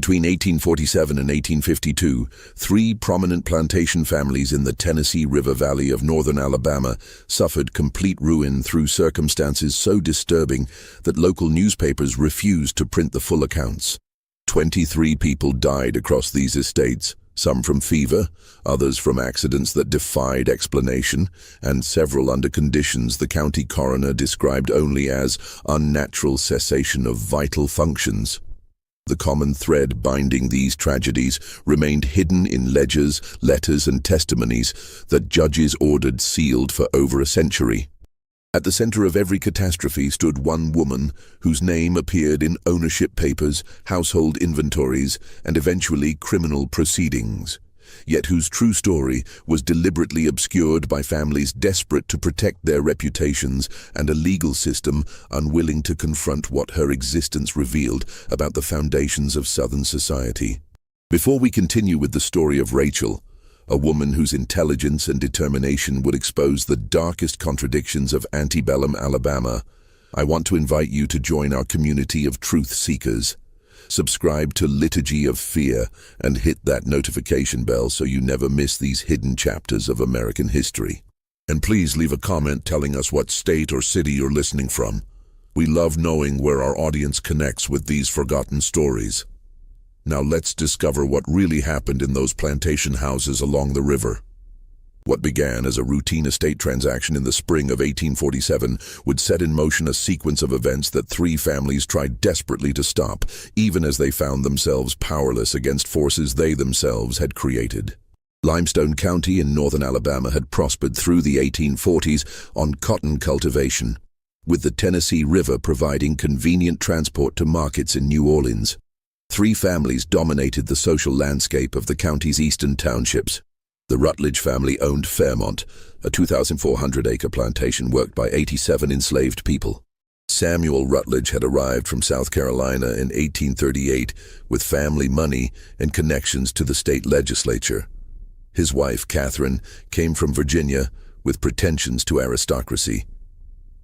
Between 1847 and 1852, three prominent plantation families in the Tennessee River Valley of northern Alabama suffered complete ruin through circumstances so disturbing that local newspapers refused to print the full accounts. 23 people died across these estates, some from fever, others from accidents that defied explanation, and several under conditions the county coroner described only as unnatural cessation of vital functions. The common thread binding these tragedies remained hidden in ledgers, letters, and testimonies that judges ordered sealed for over a century. At the center of every catastrophe stood one woman whose name appeared in ownership papers, household inventories, and eventually criminal proceedings, yet whose true story was deliberately obscured by families desperate to protect their reputations and a legal system unwilling to confront what her existence revealed about the foundations of Southern society. Before we continue with the story of Rachel, a woman whose intelligence and determination would expose the darkest contradictions of antebellum Alabama, I want to invite you to join our community of truth seekers. Subscribe to Liturgy of Fear and hit that notification bell so you never miss these hidden chapters of American history. And please leave a comment telling us what state or city you're listening from. We love knowing where our audience connects with these forgotten stories. Now let's discover what really happened in those plantation houses along the river. What began as a routine estate transaction in the spring of 1847 would set in motion a sequence of events that three families tried desperately to stop, even as they found themselves powerless against forces they themselves had created. Limestone County in northern Alabama had prospered through the 1840s on cotton cultivation, with the Tennessee River providing convenient transport to markets in New Orleans. Three families dominated the social landscape of the county's eastern townships. The Rutledge family owned Fairmont, a 2,400-acre plantation worked by 87 enslaved people. Samuel Rutledge had arrived from South Carolina in 1838 with family money and connections to the state legislature. His wife, Catherine, came from Virginia with pretensions to aristocracy.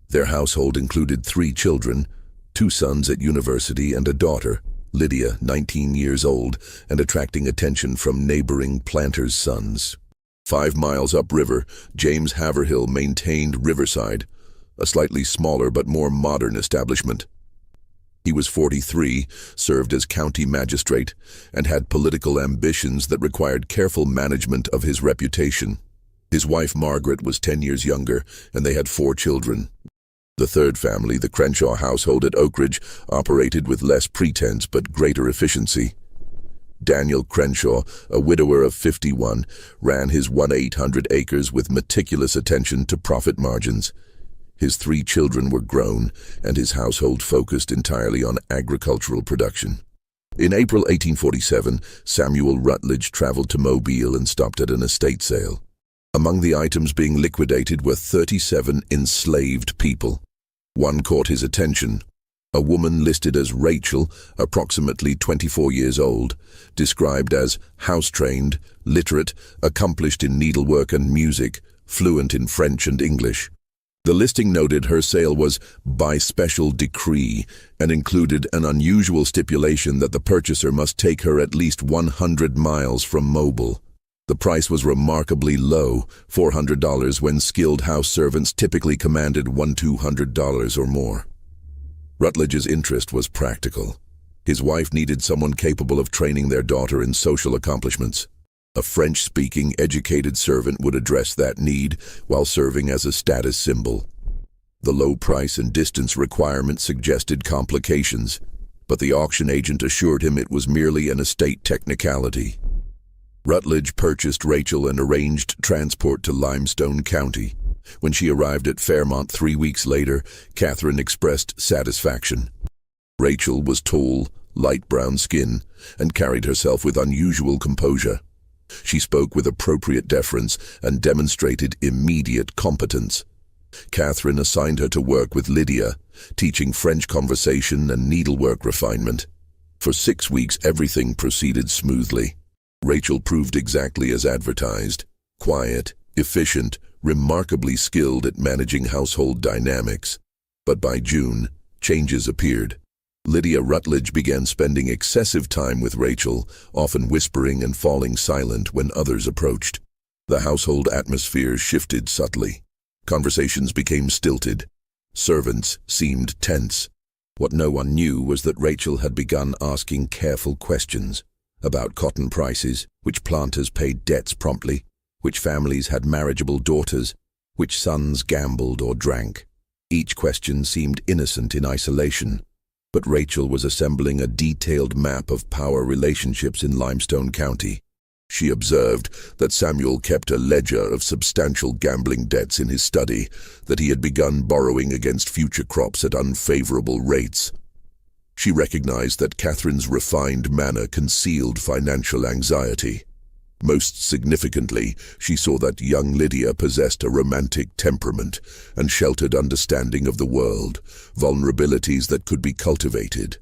Their household included 3 children, 2 sons at university and a daughter, Lydia, 19 years old, and attracting attention from neighboring planters' sons. 5 miles upriver, James Haverhill maintained Riverside, a slightly smaller but more modern establishment. He was 43, served as county magistrate, and had political ambitions that required careful management of his reputation. His wife Margaret was 10 years younger, and they had 4 children. The third family, the Crenshaw household at Oak Ridge, operated with less pretense but greater efficiency. Daniel Crenshaw, a widower of 51, ran his 1,800 acres with meticulous attention to profit margins. His 3 children were grown, and his household focused entirely on agricultural production. In April 1847, Samuel Rutledge traveled to Mobile and stopped at an estate sale. Among the items being liquidated were 37 enslaved people. One caught his attention. A woman listed as Rachel, approximately 24 years old, described as house-trained, literate, accomplished in needlework and music, fluent in French and English. The listing noted her sale was by special decree and included an unusual stipulation that the purchaser must take her at least 100 miles from Mobile. The price was remarkably low, $400, when skilled house servants typically commanded $100–200 or more. Rutledge's interest was practical. His wife needed someone capable of training their daughter in social accomplishments. A French-speaking, educated servant would address that need while serving as a status symbol. The low price and distance requirement suggested complications, but the auction agent assured him it was merely an estate technicality. Rutledge purchased Rachel and arranged transport to Limestone County. When she arrived at Fairmont 3 weeks later, Catherine expressed satisfaction. Rachel was tall, light brown skin, and carried herself with unusual composure. She spoke with appropriate deference and demonstrated immediate competence. Catherine assigned her to work with Lydia, teaching French conversation and needlework refinement. For 6 weeks, everything proceeded smoothly. Rachel proved exactly as advertised: quiet, efficient, remarkably skilled at managing household dynamics. But by June, changes appeared. Lydia Rutledge began spending excessive time with Rachel, often whispering and falling silent when others approached. The household atmosphere shifted subtly. Conversations became stilted. Servants seemed tense. What no one knew was that Rachel had begun asking careful questions about cotton prices, which planters paid debts promptly, which families had marriageable daughters, which sons gambled or drank. Each question seemed innocent in isolation, but Rachel was assembling a detailed map of power relationships in Limestone County. She observed that Samuel kept a ledger of substantial gambling debts in his study, that he had begun borrowing against future crops at unfavorable rates. She recognized that Catherine's refined manner concealed financial anxiety. Most significantly, she saw that young Lydia possessed a romantic temperament and sheltered understanding of the world, vulnerabilities that could be cultivated.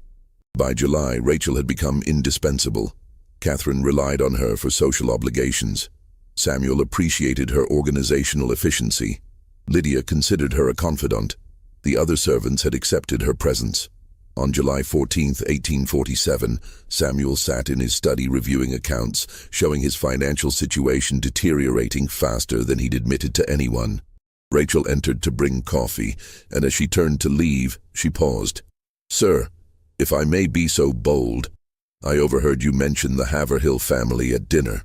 By July, Rachel had become indispensable. Catherine relied on her for social obligations. Samuel appreciated her organizational efficiency. Lydia considered her a confidant. The other servants had accepted her presence. On July 14, 1847, Samuel sat in his study reviewing accounts, showing his financial situation deteriorating faster than he'd admitted to anyone. Rachel entered to bring coffee, and as she turned to leave, she paused. "Sir, if I may be so bold, I overheard you mention the Haverhill family at dinner.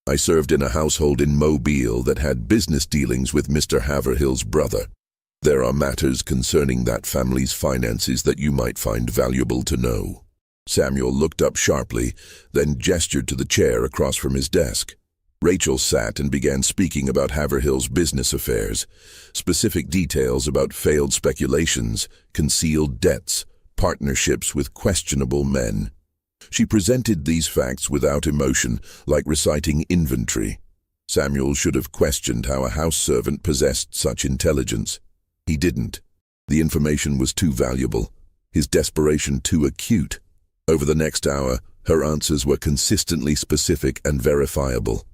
I served in a household in Mobile that had business dealings with Mr. Haverhill's brother. There are matters concerning that family's finances that you might find valuable to know." Samuel looked up sharply, then gestured to the chair across from his desk. Rachel sat and began speaking about Haverhill's business affairs, specific details about failed speculations, concealed debts, partnerships with questionable men. She presented these facts without emotion, like reciting inventory. Samuel should have questioned how a house servant possessed such intelligence. He didn't. The information was too valuable, his desperation too acute. Over the next hour, her answers were consistently specific and verifiable.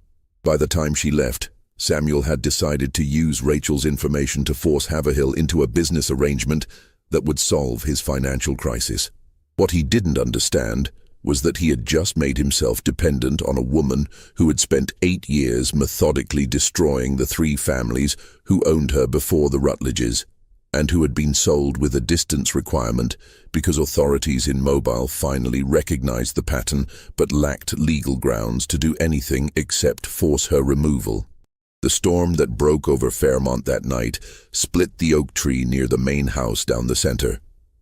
By the time she left, Samuel had decided to use Rachel's information to force Haverhill into a business arrangement that would solve his financial crisis. What he didn't understand was that he had just made himself dependent on a woman who had spent 8 years methodically destroying the 3 families who owned her before the Rutledges, and who had been sold with a distance requirement because authorities in Mobile finally recognized the pattern but lacked legal grounds to do anything except force her removal. The storm that broke over Fairmont that night split the oak tree near the main house down the center.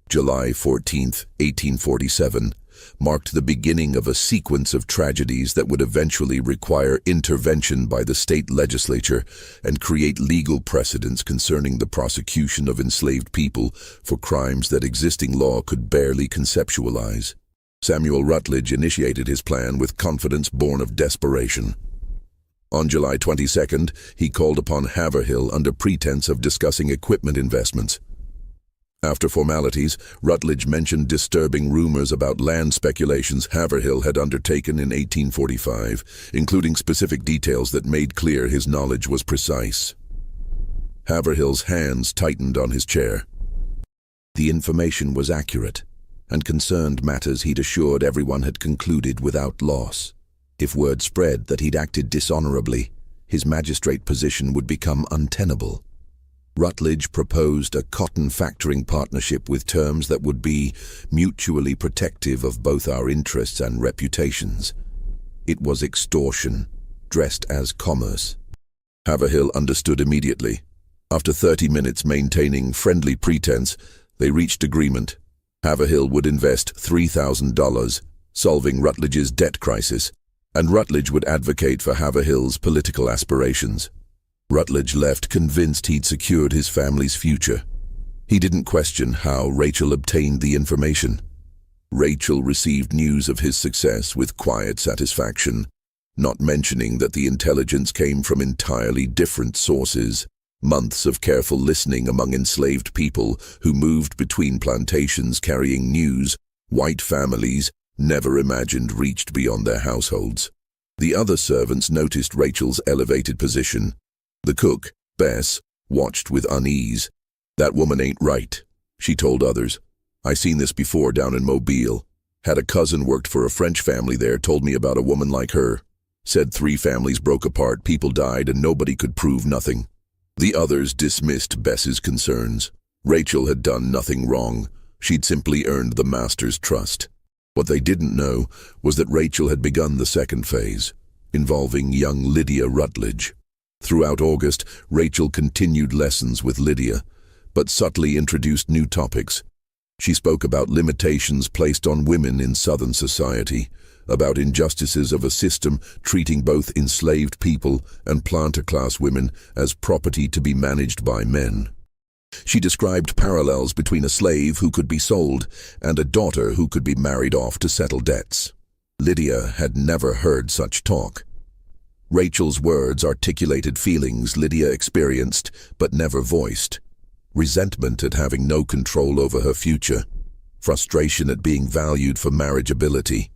July 14, 1847, marked the beginning of a sequence of tragedies that would eventually require intervention by the state legislature and create legal precedents concerning the prosecution of enslaved people for crimes that existing law could barely conceptualize. Samuel Rutledge initiated his plan with confidence born of desperation. On July 22nd, he called upon Haverhill under pretense of discussing equipment investments. After formalities, Rutledge mentioned disturbing rumors about land speculations Haverhill had undertaken in 1845, including specific details that made clear his knowledge was precise. Haverhill's hands tightened on his chair. The information was accurate, and concerned matters he'd assured everyone had concluded without loss. If word spread that he'd acted dishonorably, his magistrate position would become untenable. Rutledge proposed a cotton factoring partnership with terms that would be mutually protective of both our interests and reputations. It was extortion, dressed as commerce. Haverhill understood immediately. After 30 minutes maintaining friendly pretense, they reached agreement. Haverhill would invest $3,000, solving Rutledge's debt crisis, and Rutledge would advocate for Haverhill's political aspirations. Rutledge left convinced he'd secured his family's future. He didn't question how Rachel obtained the information. Rachel received news of his success with quiet satisfaction, not mentioning that the intelligence came from entirely different sources. Months of careful listening among enslaved people who moved between plantations carrying news white families never imagined reached beyond their households. The other servants noticed Rachel's elevated position. The cook, Bess, watched with unease. "That woman ain't right," she told others. I seen this before down in Mobile. Had a cousin worked for a French family there, told me about a woman like her. Said 3 families broke apart, people died, and nobody could prove nothing. The others dismissed Bess's concerns. Rachel had done nothing wrong. She'd simply earned the master's trust. What they didn't know was that Rachel had begun the second phase, involving young Lydia Rutledge. Throughout August, Rachel continued lessons with Lydia, but subtly introduced new topics. She spoke about limitations placed on women in Southern society, about injustices of a system treating both enslaved people and planter-class women as property to be managed by men. She described parallels between a slave who could be sold and a daughter who could be married off to settle debts. Lydia had never heard such talk. Rachel's words articulated feelings Lydia experienced but never voiced. Resentment at having no control over her future. Frustration at being valued for marriageability.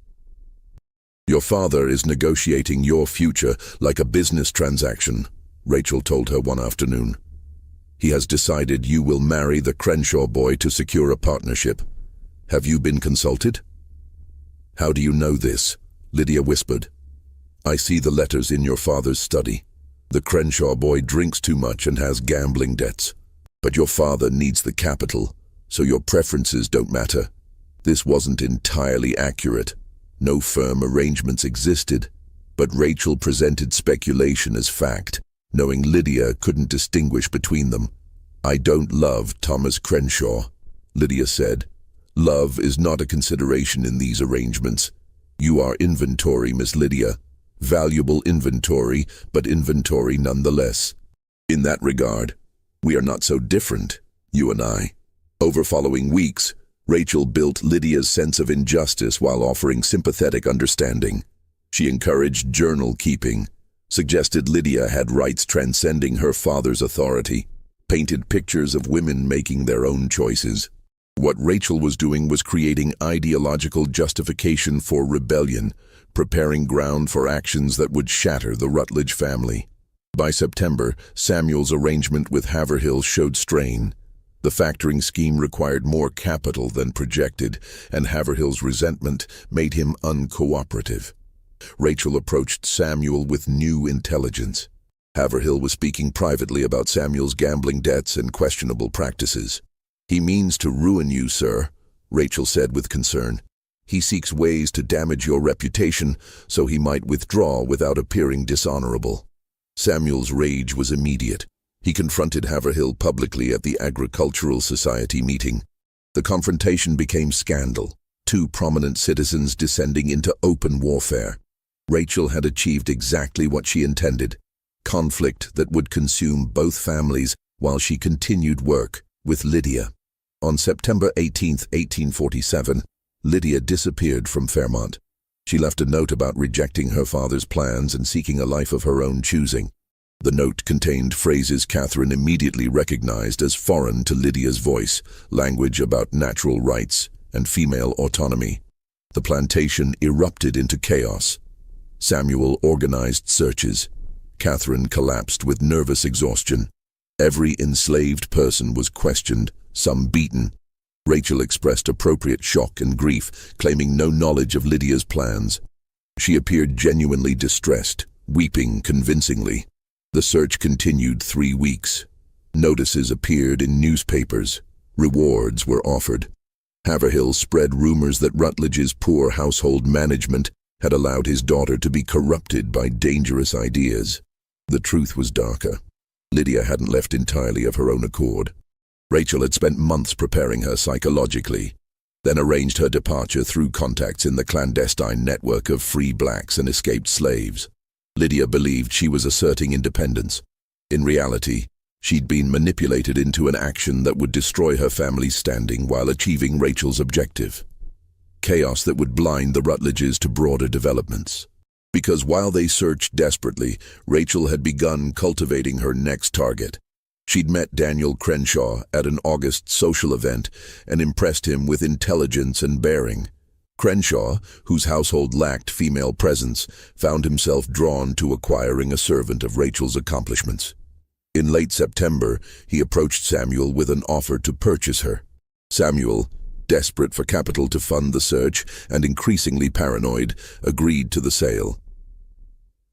"Your father is negotiating your future like a business transaction," Rachel told her one afternoon. "He has decided you will marry the Crenshaw boy to secure a partnership. Have you been consulted?" "How do you know this?" Lydia whispered. "I see the letters in your father's study. The Crenshaw boy drinks too much and has gambling debts. But your father needs the capital, so your preferences don't matter." This wasn't entirely accurate. No firm arrangements existed, but Rachel presented speculation as fact, knowing Lydia couldn't distinguish between them. "I don't love Thomas Crenshaw," Lydia said. "Love is not a consideration in these arrangements. You are inventory, Miss Lydia. Valuable inventory, but inventory nonetheless. In that regard, we are not so different, you and I." Over following weeks, Rachel built Lydia's sense of injustice while offering sympathetic understanding. She encouraged journal keeping, suggested Lydia had rights transcending her father's authority, painted pictures of women making their own choices. What Rachel was doing was creating ideological justification for rebellion, preparing ground for actions that would shatter the Rutledge family. By September, Samuel's arrangement with Haverhill showed strain. The factoring scheme required more capital than projected, and Haverhill's resentment made him uncooperative. Rachel approached Samuel with new intelligence. Haverhill was speaking privately about Samuel's gambling debts and questionable practices. "He means to ruin you, sir," Rachel said with concern. "He seeks ways to damage your reputation so he might withdraw without appearing dishonorable." Samuel's rage was immediate. He confronted Haverhill publicly at the Agricultural Society meeting. The confrontation became scandal, 2 prominent citizens descending into open warfare. Rachel had achieved exactly what she intended, conflict that would consume both families while she continued work with Lydia. On September 18, 1847, Lydia disappeared from Fairmont. She left a note about rejecting her father's plans and seeking a life of her own choosing. The note contained phrases Catherine immediately recognized as foreign to Lydia's voice, language about natural rights and female autonomy. The plantation erupted into chaos. Samuel organized searches. Catherine collapsed with nervous exhaustion. Every enslaved person was questioned, some beaten. Rachel expressed appropriate shock and grief, claiming no knowledge of Lydia's plans. She appeared genuinely distressed, weeping convincingly. The search continued 3 weeks. Notices appeared in newspapers. Rewards were offered. Haverhill spread rumors that Rutledge's poor household management had allowed his daughter to be corrupted by dangerous ideas. The truth was darker. Lydia hadn't left entirely of her own accord. Rachel had spent months preparing her psychologically, then arranged her departure through contacts in the clandestine network of free blacks and escaped slaves. Lydia believed she was asserting independence. In reality, she'd been manipulated into an action that would destroy her family's standing while achieving Rachel's objective. Chaos that would blind the Rutledges to broader developments. Because while they searched desperately, Rachel had begun cultivating her next target. She'd met Daniel Crenshaw at an August social event and impressed him with intelligence and bearing. Crenshaw, whose household lacked female presence, found himself drawn to acquiring a servant of Rachel's accomplishments. In late September, he approached Samuel with an offer to purchase her. Samuel, desperate for capital to fund the search and increasingly paranoid, agreed to the sale.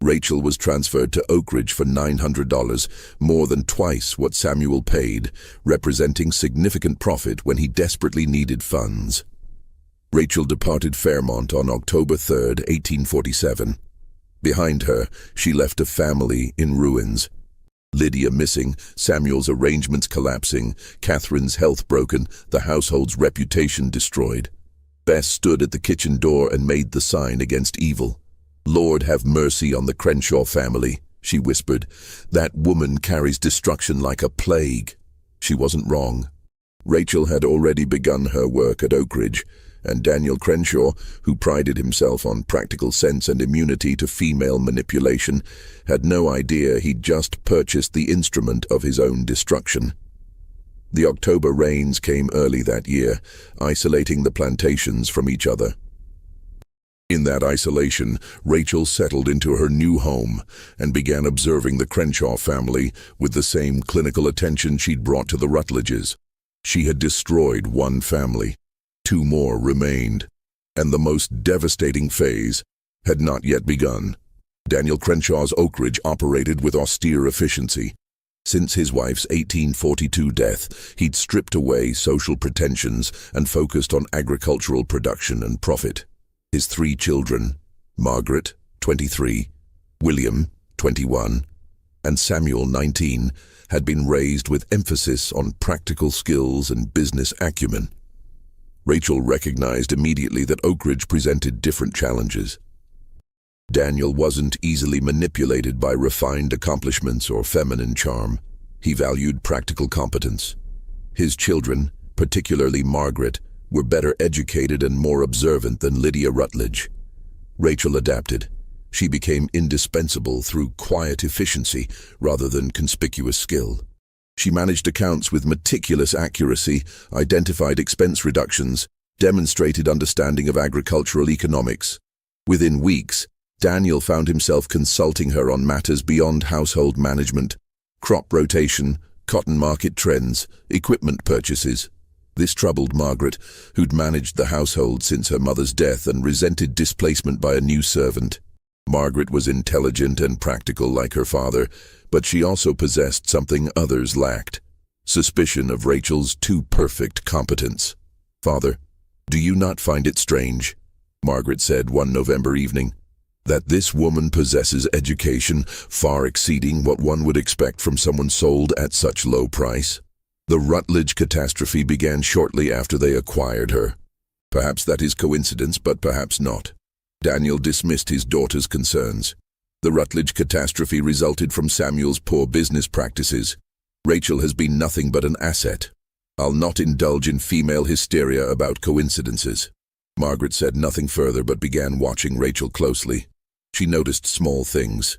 Rachel was transferred to Oak Ridge for $900, more than twice what Samuel paid, representing significant profit when he desperately needed funds. Rachel departed Fairmont on October 3, 1847. Behind her, she left a family in ruins. Lydia missing, Samuel's arrangements collapsing, Catherine's health broken, the household's reputation destroyed. Bess stood at the kitchen door and made the sign against evil. "Lord, have mercy on the Crenshaw family," she whispered. "That woman carries destruction like a plague." She wasn't wrong. Rachel had already begun her work at Oak Ridge, and Daniel Crenshaw, who prided himself on practical sense and immunity to female manipulation, had no idea he'd just purchased the instrument of his own destruction. The October rains came early that year, isolating the plantations from each other. In that isolation, Rachel settled into her new home and began observing the Crenshaw family with the same clinical attention she'd brought to the Rutledges. She had destroyed one family. 2 more remained, and the most devastating phase had not yet begun. Daniel Crenshaw's Oak Ridge operated with austere efficiency. Since his wife's 1842 death, he'd stripped away social pretensions and focused on agricultural production and profit. His 3 children, Margaret, 23, William, 21, and Samuel, 19, had been raised with emphasis on practical skills and business acumen. Rachel recognized immediately that Oak Ridge presented different challenges. Daniel wasn't easily manipulated by refined accomplishments or feminine charm. He valued practical competence. His children, particularly Margaret, were better educated and more observant than Lydia Rutledge. Rachel adapted. She became indispensable through quiet efficiency rather than conspicuous skill. She managed accounts with meticulous accuracy, identified expense reductions, demonstrated understanding of agricultural economics. Within weeks, Daniel found himself consulting her on matters beyond household management: crop rotation, cotton market trends, equipment purchases. This troubled Margaret, who'd managed the household since her mother's death and resented displacement by a new servant. Margaret was intelligent and practical like her father, but she also possessed something others lacked: suspicion of Rachel's too perfect competence. "Father, do you not find it strange," Margaret said one November evening, "that this woman possesses education far exceeding what one would expect from someone sold at such low price?" The Rutledge catastrophe began shortly after they acquired her. Perhaps that is coincidence, but perhaps not. Daniel dismissed his daughter's concerns. The Rutledge catastrophe resulted from Samuel's poor business practices. "Rachel has been nothing but an asset. I'll not indulge in female hysteria about coincidences." Margaret said nothing further but began watching Rachel closely. She noticed small things: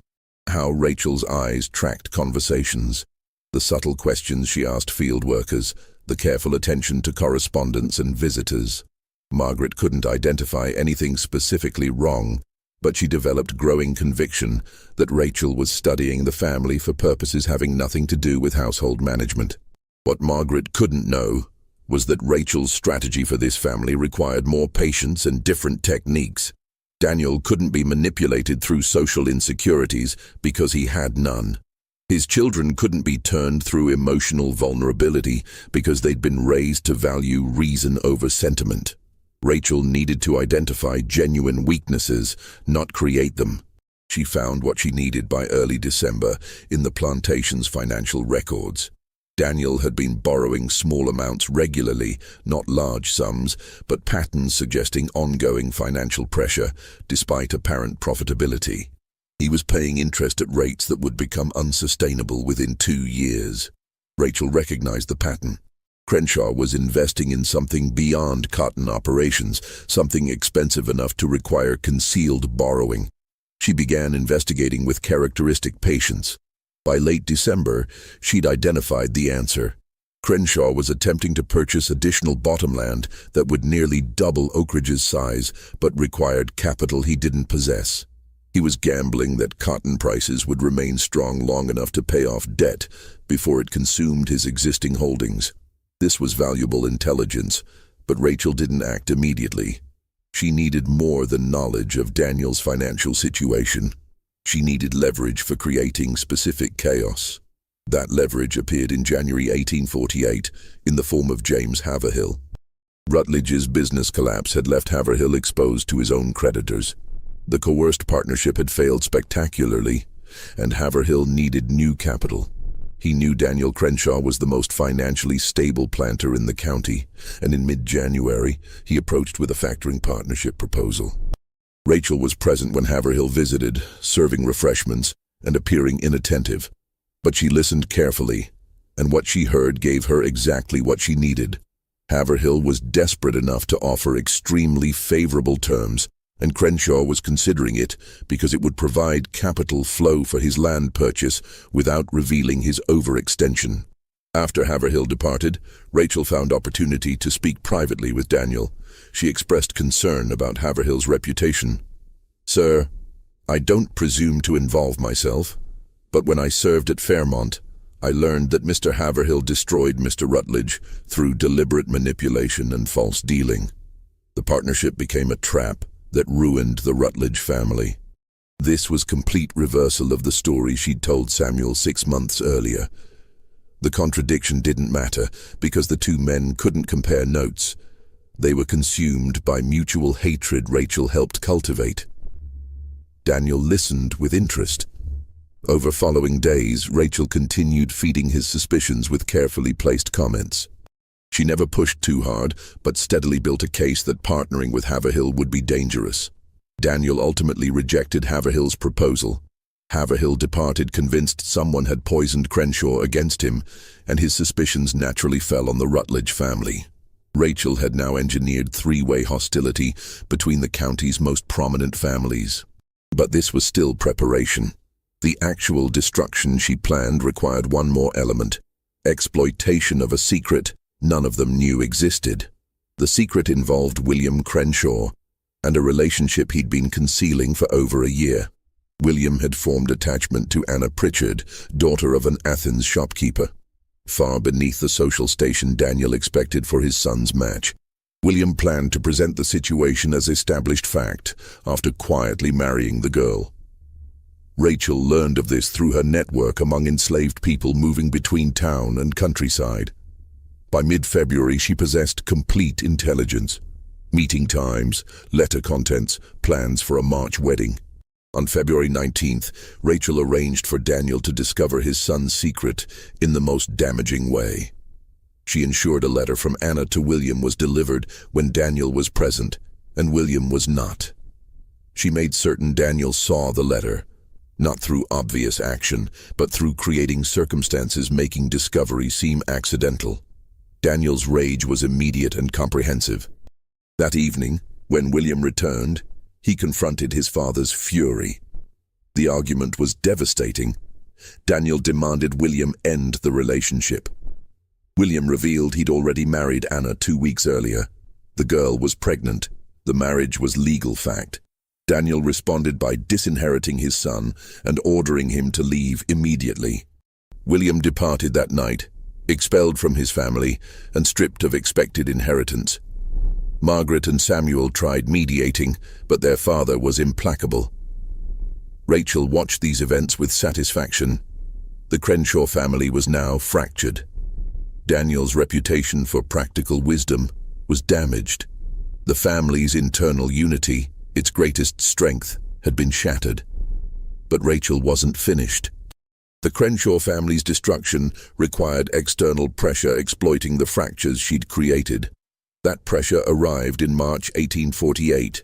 how Rachel's eyes tracked conversations, the subtle questions she asked field workers, the careful attention to correspondents and visitors. Margaret couldn't identify anything specifically wrong, but she developed growing conviction that Rachel was studying the family for purposes having nothing to do with household management. What Margaret couldn't know was that Rachel's strategy for this family required more patience and different techniques. Daniel couldn't be manipulated through social insecurities because he had none. His children couldn't be turned through emotional vulnerability because they'd been raised to value reason over sentiment. Rachel needed to identify genuine weaknesses, not create them. She found what she needed by early December in the plantation's financial records. Daniel had been borrowing small amounts regularly, not large sums, but patterns suggesting ongoing financial pressure, despite apparent profitability. He was paying interest at rates that would become unsustainable within 2 years. Rachel recognized the pattern. Crenshaw was investing in something beyond cotton operations, something expensive enough to require concealed borrowing. She began investigating with characteristic patience. By late December, she'd identified the answer. Crenshaw was attempting to purchase additional bottomland that would nearly double Oak Ridge's size, but required capital he didn't possess. He was gambling that cotton prices would remain strong long enough to pay off debt before it consumed his existing holdings. This was valuable intelligence, But Rachel didn't act immediately. She needed more than knowledge of Daniel's financial situation. She needed leverage for creating specific chaos. That leverage appeared in January 1848 in the form of James Haverhill. Rutledge's business collapse had left Haverhill exposed to his own creditors. The coerced partnership had failed spectacularly, and Haverhill needed new capital. He knew Daniel Crenshaw was the most financially stable planter in the county, and in mid-January, he approached with a factoring partnership proposal. Rachel was present when Haverhill visited, serving refreshments and appearing inattentive. But she listened carefully, and what she heard gave her exactly what she needed. Haverhill was desperate enough to offer extremely favorable terms, and Crenshaw was considering it because it would provide capital flow for his land purchase without revealing his overextension. After Haverhill departed, Rachel found opportunity to speak privately with Daniel. She expressed concern about Haverhill's reputation. "Sir, I don't presume to involve myself, but when I served at Fairmont, I learned that Mr. Haverhill destroyed Mr. Rutledge through deliberate manipulation and false dealing. The partnership became a trap that ruined the Rutledge family." This was complete reversal of the story she'd told Samuel 6 months earlier. The contradiction didn't matter because the two men couldn't compare notes. They were consumed by mutual hatred Rachel helped cultivate. Daniel listened with interest. Over following days, Rachel continued feeding his suspicions with carefully placed comments. She never pushed too hard, but steadily built a case that partnering with Haverhill would be dangerous. Daniel ultimately rejected Haverhill's proposal. Haverhill departed convinced someone had poisoned Crenshaw against him, and his suspicions naturally fell on the Rutledge family. Rachel had now engineered three-way hostility between the county's most prominent families. But this was still preparation. The actual destruction she planned required one more element: exploitation of a secret none of them knew existed. The secret involved William Crenshaw and a relationship he'd been concealing for over a year. William had formed attachment to Anna Pritchard, daughter of an Athens shopkeeper. Far beneath the social station Daniel expected for his son's match. William planned to present the situation as established fact after quietly marrying the girl. Rachel learned of this through her network among enslaved people moving between town and countryside. By mid-February, she possessed complete intelligence. Meeting times, letter contents, plans for a March wedding. On February 19th, Rachel arranged for Daniel to discover his son's secret in the most damaging way. She ensured a letter from Anna to William was delivered when Daniel was present, and William was not. She made certain Daniel saw the letter, not through obvious action, but through creating circumstances making discovery seem accidental. Daniel's rage was immediate and comprehensive. That evening, when William returned, he confronted his father's fury. The argument was devastating. Daniel demanded William end the relationship. William revealed he'd already married Anna 2 weeks earlier. The girl was pregnant. The marriage was legal fact. Daniel responded by disinheriting his son and ordering him to leave immediately. William departed that night, expelled from his family and stripped of expected inheritance. Margaret and Samuel tried mediating, but their father was implacable. Rachel watched these events with satisfaction. The Crenshaw family was now fractured. Daniel's reputation for practical wisdom was damaged. The family's internal unity, its greatest strength, had been shattered. But Rachel wasn't finished. The Crenshaw family's destruction required external pressure exploiting the fractures she'd created. That pressure arrived in March 1848.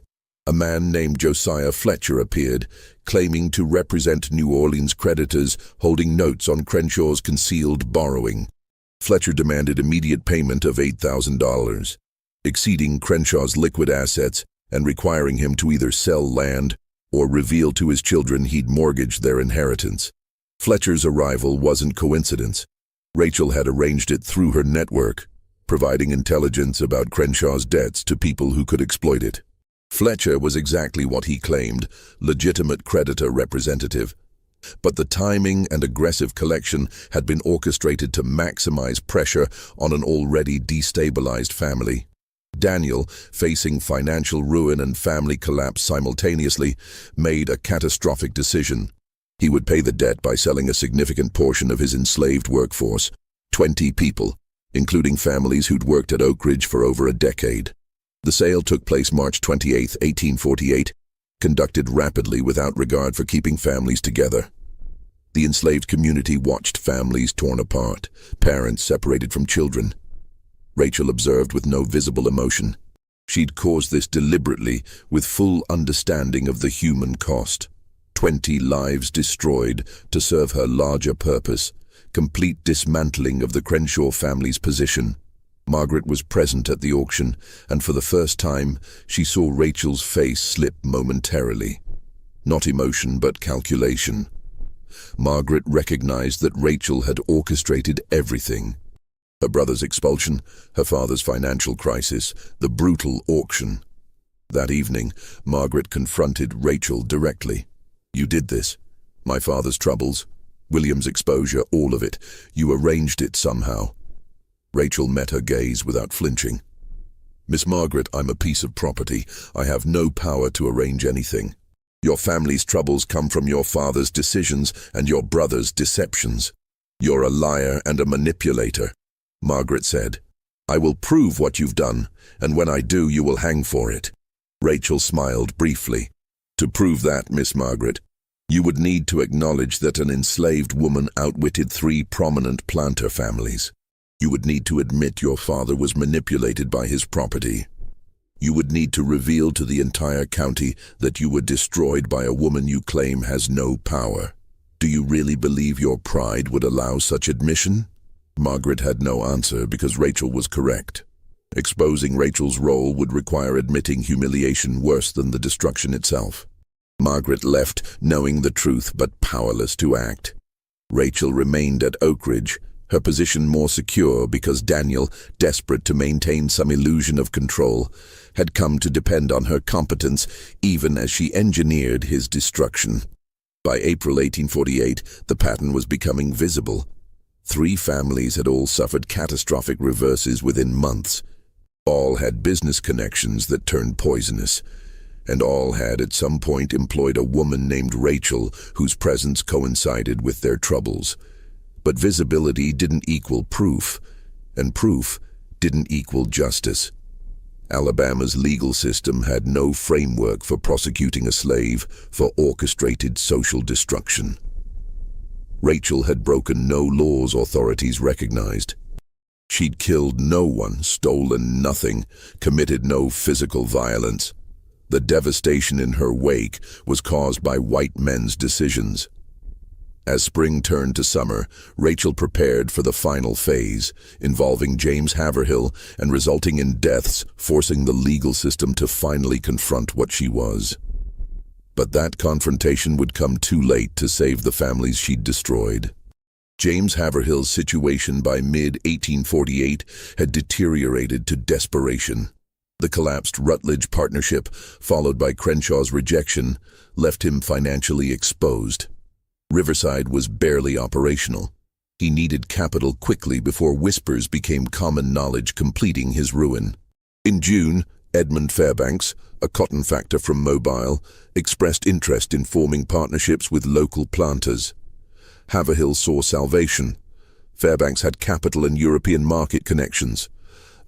A man named Josiah Fletcher appeared, claiming to represent New Orleans creditors holding notes on Crenshaw's concealed borrowing. Fletcher demanded immediate payment of $8,000, exceeding Crenshaw's liquid assets and requiring him to either sell land or reveal to his children he'd mortgaged their inheritance. Fletcher's arrival wasn't coincidence. Rachel had arranged it through her network, providing intelligence about Crenshaw's debts to people who could exploit it. Fletcher was exactly what he claimed, legitimate creditor representative. But the timing and aggressive collection had been orchestrated to maximize pressure on an already destabilized family. Daniel, facing financial ruin and family collapse simultaneously, made a catastrophic decision. He would pay the debt by selling a significant portion of his enslaved workforce, 20 people, including families who'd worked at Oak Ridge for over a decade. The sale took place March 28, 1848, conducted rapidly without regard for keeping families together. The enslaved community watched families torn apart, parents separated from children. Rachel observed with no visible emotion. She'd caused this deliberately, with full understanding of the human cost. 20 lives destroyed to serve her larger purpose, complete dismantling of the Crenshaw family's position. Margaret was present at the auction, and for the first time, she saw Rachel's face slip momentarily. Not emotion, but calculation. Margaret recognized that Rachel had orchestrated everything. Her brother's expulsion, her father's financial crisis, the brutal auction. That evening, Margaret confronted Rachel directly. "You did this. My father's troubles, William's exposure, all of it. You arranged it somehow." Rachel met her gaze without flinching. "Miss Margaret, I'm a piece of property. I have no power to arrange anything. Your family's troubles come from your father's decisions and your brother's deceptions. You're a liar and a manipulator," Margaret said. "I will prove what you've done, and when I do, you will hang for it." Rachel smiled briefly. "To prove that, Miss Margaret, you would need to acknowledge that an enslaved woman outwitted 3 prominent planter families. You would need to admit your father was manipulated by his property. You would need to reveal to the entire county that you were destroyed by a woman you claim has no power. Do you really believe your pride would allow such admission?" Margaret had no answer because Rachel was correct. Exposing Rachel's role would require admitting humiliation worse than the destruction itself. Margaret left, knowing the truth but powerless to act. Rachel remained at Oak Ridge, her position more secure because Daniel, desperate to maintain some illusion of control, had come to depend on her competence even as she engineered his destruction. By April 1848, the pattern was becoming visible. 3 families had all suffered catastrophic reverses within months. All had business connections that turned poisonous, and all had at some point employed a woman named Rachel whose presence coincided with their troubles. But visibility didn't equal proof, and proof didn't equal justice. Alabama's legal system had no framework for prosecuting a slave for orchestrated social destruction. Rachel had broken no laws authorities recognized. She'd killed no one, stolen nothing, committed no physical violence. The devastation in her wake was caused by white men's decisions. As spring turned to summer, Rachel prepared for the final phase, involving James Haverhill and resulting in deaths, forcing the legal system to finally confront what she was. But that confrontation would come too late to save the families she'd destroyed. James Haverhill's situation by mid-1848 had deteriorated to desperation. The collapsed Rutledge partnership, followed by Crenshaw's rejection, left him financially exposed. Riverside was barely operational. He needed capital quickly before whispers became common knowledge, completing his ruin. In June, Edmund Fairbanks, a cotton factor from Mobile, expressed interest in forming partnerships with local planters. Haverhill saw salvation. Fairbanks had capital and European market connections.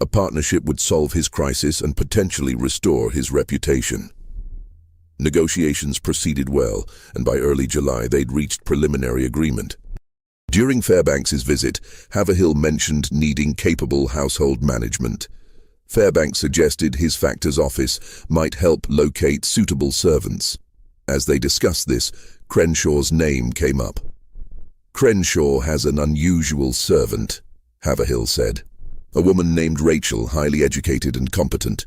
A partnership would solve his crisis and potentially restore his reputation. Negotiations proceeded well, and by early July they'd reached preliminary agreement. During Fairbanks's visit, Haverhill mentioned needing capable household management. Fairbanks suggested his factor's office might help locate suitable servants. As they discussed this, Crenshaw's name came up. "Crenshaw has an unusual servant," Haverhill said. "A woman named Rachel, highly educated and competent.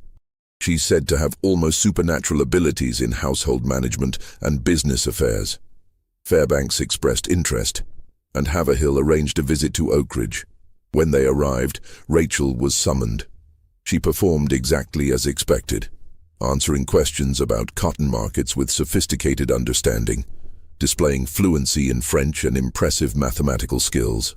She's said to have almost supernatural abilities in household management and business affairs." Fairbanks expressed interest, and Haverhill arranged a visit to Oak Ridge. When they arrived, Rachel was summoned. She performed exactly as expected, answering questions about cotton markets with sophisticated understanding, displaying fluency in French and impressive mathematical skills.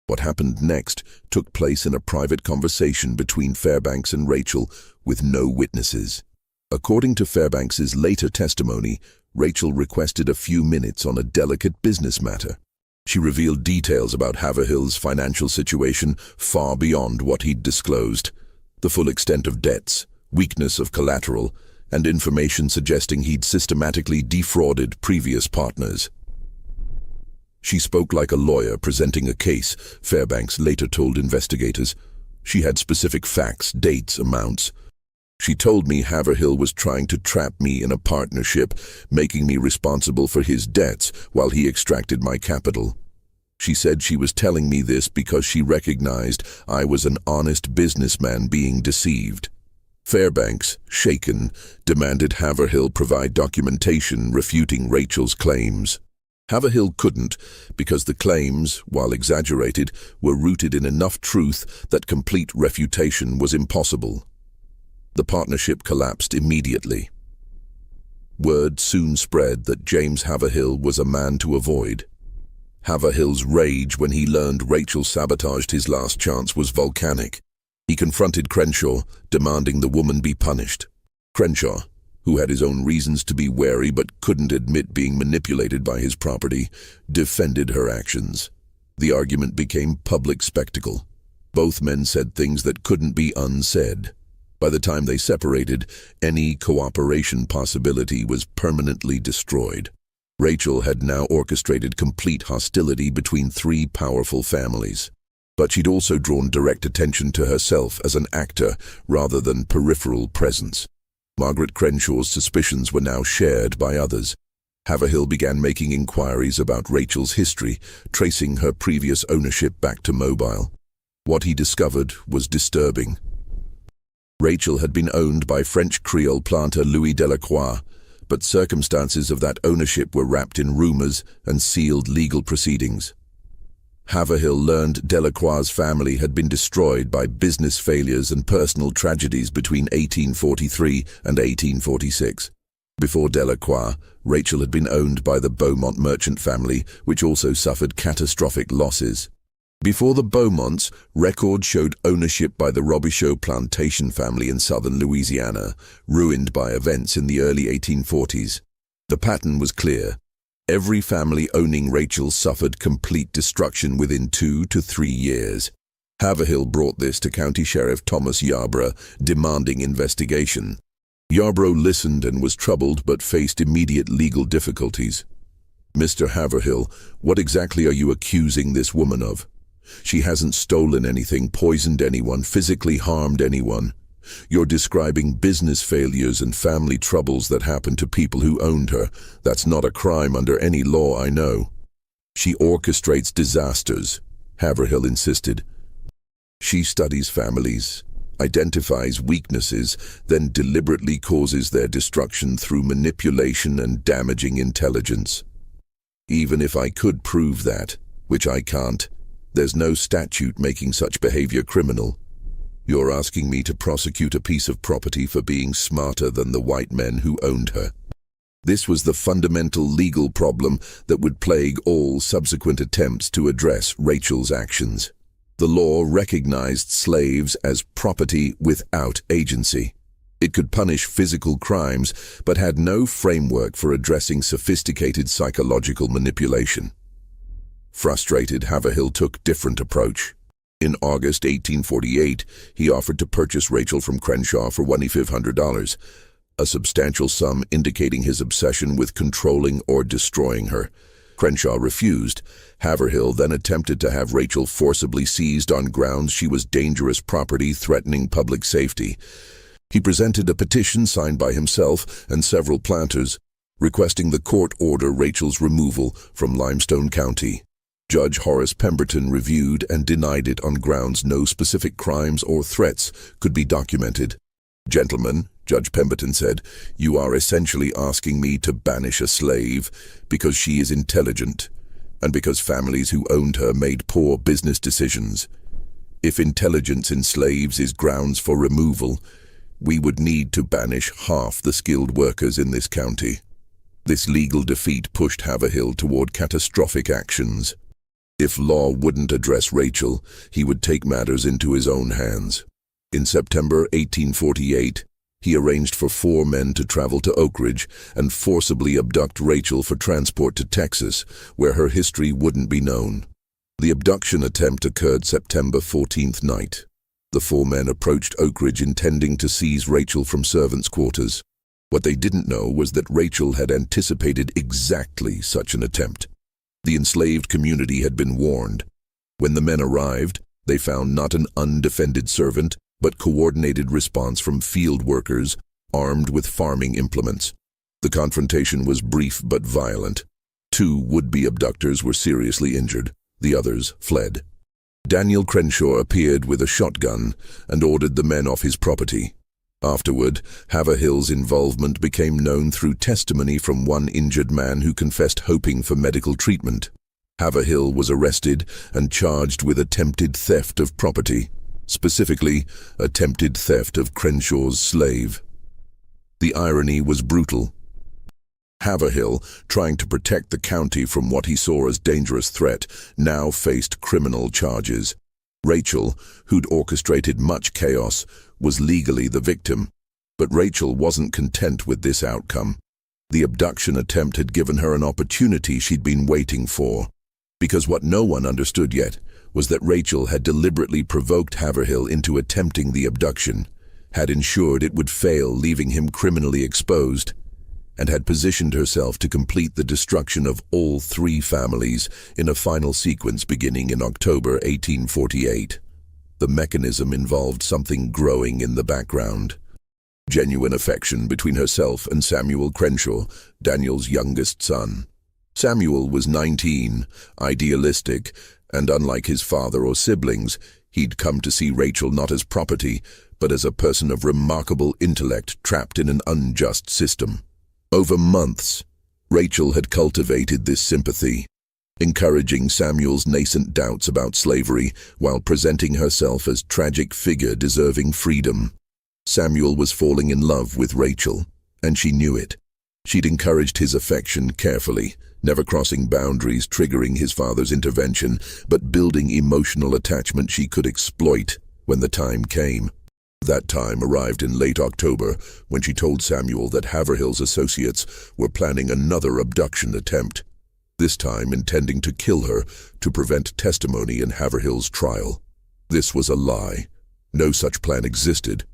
What happened next took place in a private conversation between Fairbanks and Rachel with no witnesses. According to Fairbanks's later testimony, Rachel requested a few minutes on a delicate business matter. She revealed details about Haverhill's financial situation far beyond what he'd disclosed. The full extent of debts, weakness of collateral, and information suggesting he'd systematically defrauded previous partners. She spoke like a lawyer presenting a case, Fairbanks later told investigators. She had specific facts, dates, amounts. She told me Haverhill was trying to trap me in a partnership, making me responsible for his debts while he extracted my capital. She said she was telling me this because she recognized I was an honest businessman being deceived. Fairbanks, shaken, demanded Haverhill provide documentation refuting Rachel's claims. Haverhill couldn't because the claims, while exaggerated, were rooted in enough truth that complete refutation was impossible. The partnership collapsed immediately. Word soon spread that James Haverhill was a man to avoid. Haverhill's rage when he learned Rachel sabotaged his last chance was volcanic. He confronted Crenshaw, demanding the woman be punished. Crenshaw, who had his own reasons to be wary but couldn't admit being manipulated by his property, defended her actions. The argument became public spectacle. Both men said things that couldn't be unsaid. By the time they separated, any cooperation possibility was permanently destroyed. Rachel had now orchestrated complete hostility between three powerful families. But she'd also drawn direct attention to herself as an actor rather than peripheral presence. Margaret Crenshaw's suspicions were now shared by others. Haverhill began making inquiries about Rachel's history, tracing her previous ownership back to Mobile. What he discovered was disturbing. Rachel had been owned by French Creole planter Louis Delacroix, but circumstances of that ownership were wrapped in rumors and sealed legal proceedings. Haverhill learned Delacroix's family had been destroyed by business failures and personal tragedies between 1843 and 1846. Before Delacroix, Rachel had been owned by the Beaumont merchant family, which also suffered catastrophic losses. Before the Beaumonts, records showed ownership by the Robichaud plantation family in southern Louisiana, ruined by events in the early 1840s. The pattern was clear. Every family owning Rachel suffered complete destruction within 2 to 3 years. Haverhill brought this to County Sheriff Thomas Yarborough, demanding investigation. Yarborough listened and was troubled but faced immediate legal difficulties. "Mr. Haverhill, what exactly are you accusing this woman of? She hasn't stolen anything, poisoned anyone, physically harmed anyone. You're describing business failures and family troubles that happened to people who owned her. That's not a crime under any law I know." "She orchestrates disasters," Haverhill insisted. "She studies families, identifies weaknesses, then deliberately causes their destruction through manipulation and damaging intelligence. Even if I could prove that, which I can't, there's no statute making such behavior criminal. You're asking me to prosecute a piece of property for being smarter than the white men who owned her." This was the fundamental legal problem that would plague all subsequent attempts to address Rachel's actions. The law recognized slaves as property without agency. It could punish physical crimes, but had no framework for addressing sophisticated psychological manipulation. Frustrated, Haverhill took different approach. In August 1848, he offered to purchase Rachel from Crenshaw for $2,500, a substantial sum indicating his obsession with controlling or destroying her. Crenshaw refused. Haverhill then attempted to have Rachel forcibly seized on grounds she was dangerous property threatening public safety. He presented a petition signed by himself and several planters, requesting the court order Rachel's removal from Limestone County. Judge Horace Pemberton reviewed and denied it on grounds no specific crimes or threats could be documented. "Gentlemen," Judge Pemberton said, "you are essentially asking me to banish a slave because she is intelligent and because families who owned her made poor business decisions. If intelligence in slaves is grounds for removal, we would need to banish half the skilled workers in this county." This legal defeat pushed Haverhill toward catastrophic actions. If law wouldn't address Rachel, he would take matters into his own hands. In September 1848, he arranged for 4 men to travel to Oak Ridge and forcibly abduct Rachel for transport to Texas, where her history wouldn't be known. The abduction attempt occurred September 14th night. The 4 men approached Oak Ridge intending to seize Rachel from servants' quarters. What they didn't know was that Rachel had anticipated exactly such an attempt. The enslaved community had been warned. When the men arrived, they found not an undefended servant, but coordinated response from field workers armed with farming implements. The confrontation was brief but violent. 2 would-be abductors were seriously injured. The others fled. Daniel Crenshaw appeared with a shotgun and ordered the men off his property. Afterward, Haverhill's involvement became known through testimony from one injured man who confessed hoping for medical treatment. Haverhill was arrested and charged with attempted theft of property, specifically attempted theft of Crenshaw's slave. The irony was brutal. Haverhill, trying to protect the county from what he saw as dangerous threat, now faced criminal charges. Rachel, who'd orchestrated much chaos, was legally the victim. But Rachel wasn't content with this outcome. The abduction attempt had given her an opportunity she'd been waiting for. Because what no one understood yet was that Rachel had deliberately provoked Haverhill into attempting the abduction, had ensured it would fail, leaving him criminally exposed, and had positioned herself to complete the destruction of all 3 families in a final sequence beginning in October 1848. The mechanism involved something growing in the background. Genuine affection between herself and Samuel Crenshaw, Daniel's youngest son. Samuel was 19, idealistic, and unlike his father or siblings, he'd come to see Rachel not as property, but as a person of remarkable intellect trapped in an unjust system. Over months, Rachel had cultivated this sympathy, encouraging Samuel's nascent doubts about slavery while presenting herself as tragic figure deserving freedom. Samuel was falling in love with Rachel, and she knew it. She'd encouraged his affection carefully, never crossing boundaries, triggering his father's intervention, but building emotional attachment she could exploit when the time came. That time arrived in late October, when she told Samuel that Haverhill's associates were planning another abduction attempt, this time intending to kill her to prevent testimony in Haverhill's trial. This was a lie. No such plan existed,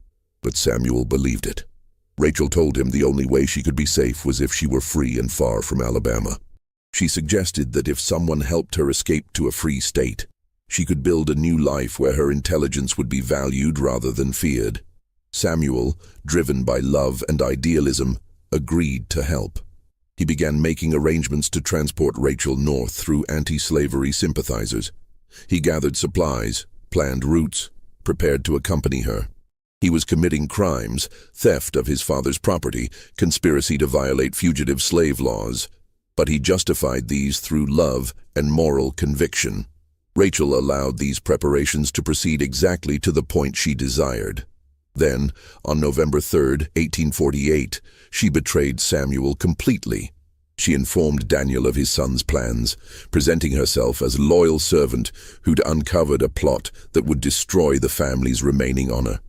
but Samuel believed it. Rachel told him the only way she could be safe was if she were free and far from Alabama. She suggested that if someone helped her escape to a free state, she could build a new life where her intelligence would be valued rather than feared. Samuel, driven by love and idealism, agreed to help. He began making arrangements to transport Rachel north through anti-slavery sympathizers. He gathered supplies, planned routes, prepared to accompany her. He was committing crimes, theft of his father's property, conspiracy to violate fugitive slave laws, but he justified these through love and moral conviction. Rachel allowed these preparations to proceed exactly to the point she desired. Then, on November 3rd, 1848, she betrayed Samuel completely. She informed Daniel of his son's plans, presenting herself as a loyal servant who'd uncovered a plot that would destroy the family's remaining honor.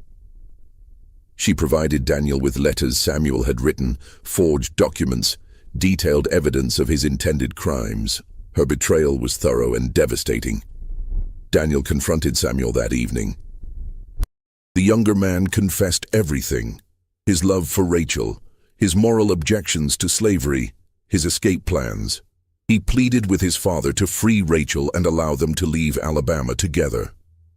She provided Daniel with letters Samuel had written, forged documents, detailed evidence of his intended crimes. Her betrayal was thorough and devastating. Daniel confronted Samuel that evening. The younger man confessed everything: his love for Rachel, his moral objections to slavery, his escape plans. He pleaded with his father to free Rachel and allow them to leave Alabama together.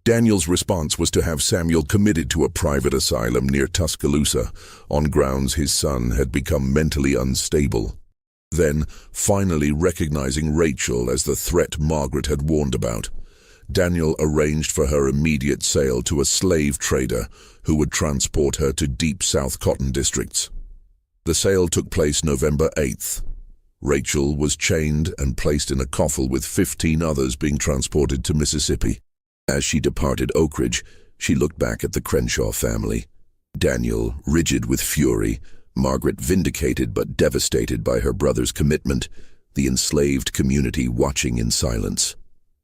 Daniel's response was to have Samuel committed to a private asylum near Tuscaloosa, on grounds his son had become mentally unstable. Then, finally recognizing Rachel as the threat Margaret had warned about, Daniel arranged for her immediate sale to a slave trader who would transport her to deep South cotton districts. The sale took place November 8th. Rachel was chained and placed in a coffle with 15 others being transported to Mississippi. As she departed Oak Ridge, she looked back at the Crenshaw family. Daniel, rigid with fury, Margaret vindicated but devastated by her brother's commitment, the enslaved community watching in silence.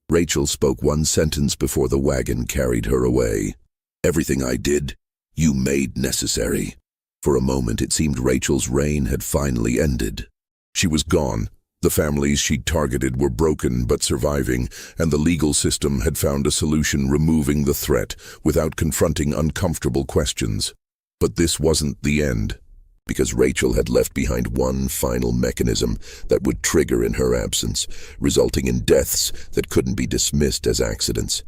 Rachel spoke one sentence before the wagon carried her away. "Everything I did, you made necessary." For a moment it seemed Rachel's reign had finally ended. She was gone. The families she'd targeted were broken but surviving, and the legal system had found a solution, removing the threat without confronting uncomfortable questions. But this wasn't the end, because Rachel had left behind one final mechanism that would trigger in her absence, resulting in deaths that couldn't be dismissed as accidents.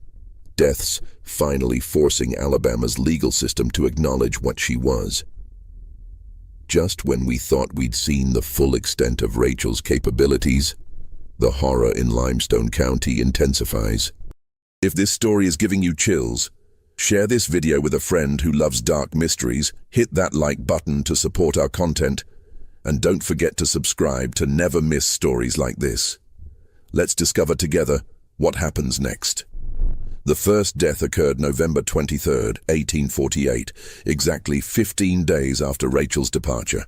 Deaths finally forcing Alabama's legal system to acknowledge what she was. Just when we thought we'd seen the full extent of Rachel's capabilities, the horror in Limestone County intensifies. If this story is giving you chills, share this video with a friend who loves dark mysteries, hit that like button to support our content, and don't forget to subscribe to never miss stories like this. Let's discover together what happens next. The first death occurred November 23, 1848, exactly 15 days after Rachel's departure.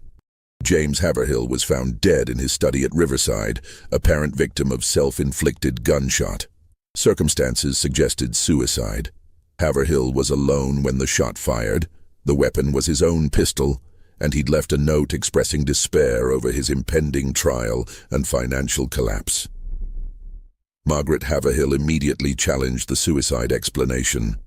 James Haverhill was found dead in his study at Riverside, apparent victim of self-inflicted gunshot. Circumstances suggested suicide. Haverhill was alone when the shot fired. The weapon was his own pistol, and he'd left a note expressing despair over his impending trial and financial collapse. Margaret Haverhill immediately challenged the suicide explanation.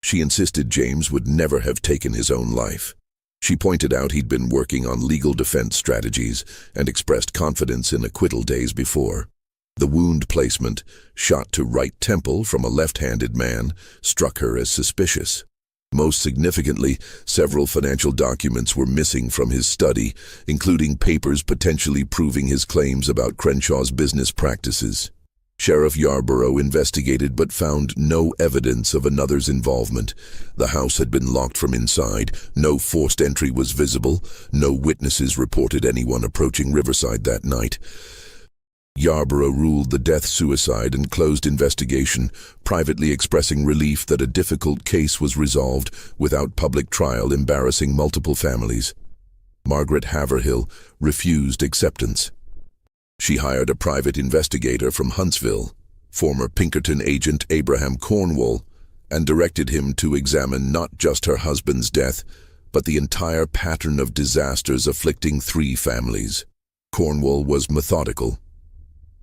She insisted James would never have taken his own life. She pointed out he'd been working on legal defense strategies and expressed confidence in acquittal days before. The wound placement, shot to right temple from a left-handed man, struck her as suspicious. Most significantly, several financial documents were missing from his study, including papers potentially proving his claims about Crenshaw's business practices. Sheriff Yarborough investigated but found no evidence of another's involvement. The house had been locked from inside, no forced entry was visible, no witnesses reported anyone approaching Riverside that night. Yarborough ruled the death suicide and closed investigation, privately expressing relief that a difficult case was resolved without public trial embarrassing multiple families. Margaret Haverhill refused acceptance. She hired a private investigator from Huntsville, former Pinkerton agent Abraham Cornwall, and directed him to examine not just her husband's death, but the entire pattern of disasters afflicting 3 families. Cornwall was methodical.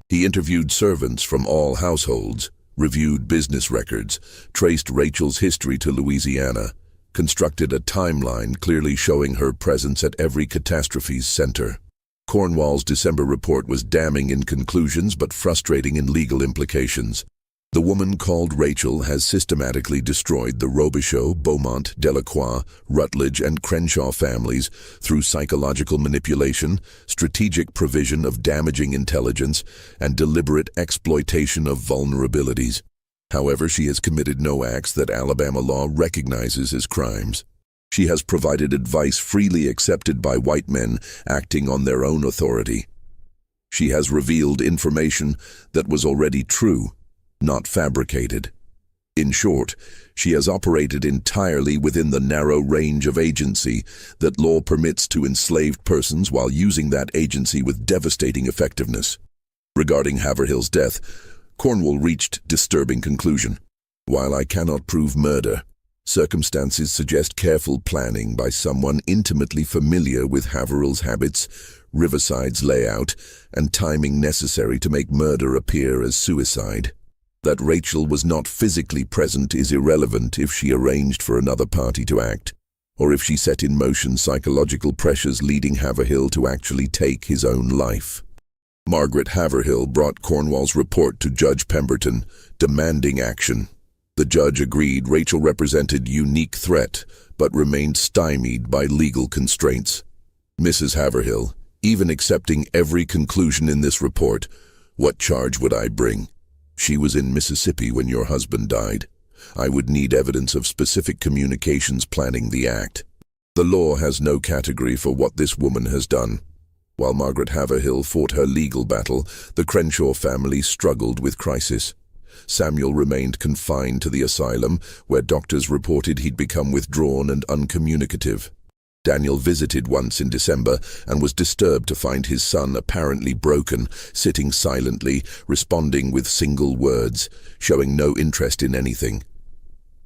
He interviewed servants from all households, reviewed business records, traced Rachel's history to Louisiana, constructed a timeline clearly showing her presence at every catastrophe's center. Cornwall's December report was damning in conclusions but frustrating in legal implications. The woman called Rachel has systematically destroyed the Robichaux, Beaumont, Delacroix, Rutledge, and Crenshaw families through psychological manipulation, strategic provision of damaging intelligence, and deliberate exploitation of vulnerabilities. However, she has committed no acts that Alabama law recognizes as crimes. She has provided advice freely accepted by white men acting on their own authority. She has revealed information that was already true, not fabricated. In short, she has operated entirely within the narrow range of agency that law permits to enslaved persons while using that agency with devastating effectiveness. Regarding Haverhill's death, Cornwall reached disturbing conclusion. While I cannot prove murder, circumstances suggest careful planning by someone intimately familiar with Haverhill's habits, Riverside's layout, and timing necessary to make murder appear as suicide. That Rachel was not physically present is irrelevant if she arranged for another party to act, or if she set in motion psychological pressures leading Haverhill to actually take his own life. Margaret Haverhill brought Cornwall's report to Judge Pemberton, demanding action. The judge agreed Rachel represented unique threat, but remained stymied by legal constraints. Mrs. Haverhill, even accepting every conclusion in this report, what charge would I bring? She was in Mississippi when your husband died. I would need evidence of specific communications planning the act. The law has no category for what this woman has done. While Margaret Haverhill fought her legal battle, the Crenshaw family struggled with crisis. Samuel remained confined to the asylum, where doctors reported he'd become withdrawn and uncommunicative. Daniel visited once in December and was disturbed to find his son apparently broken, sitting silently, responding with single words, showing no interest in anything.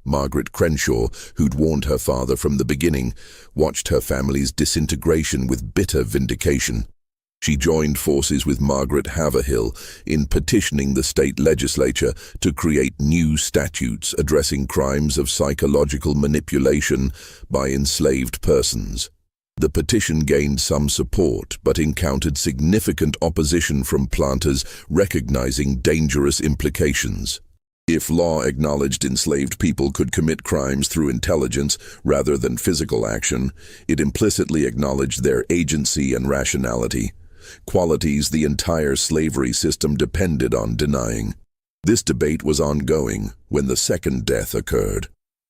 Margaret Crenshaw, who'd warned her father from the beginning, watched her family's disintegration with bitter vindication. She joined forces with Margaret Haverhill in petitioning the state legislature to create new statutes addressing crimes of psychological manipulation by enslaved persons. The petition gained some support but encountered significant opposition from planters recognizing dangerous implications. If law acknowledged enslaved people could commit crimes through intelligence rather than physical action, it implicitly acknowledged their agency and rationality, qualities the entire slavery system depended on denying. This debate was ongoing when the second death occurred.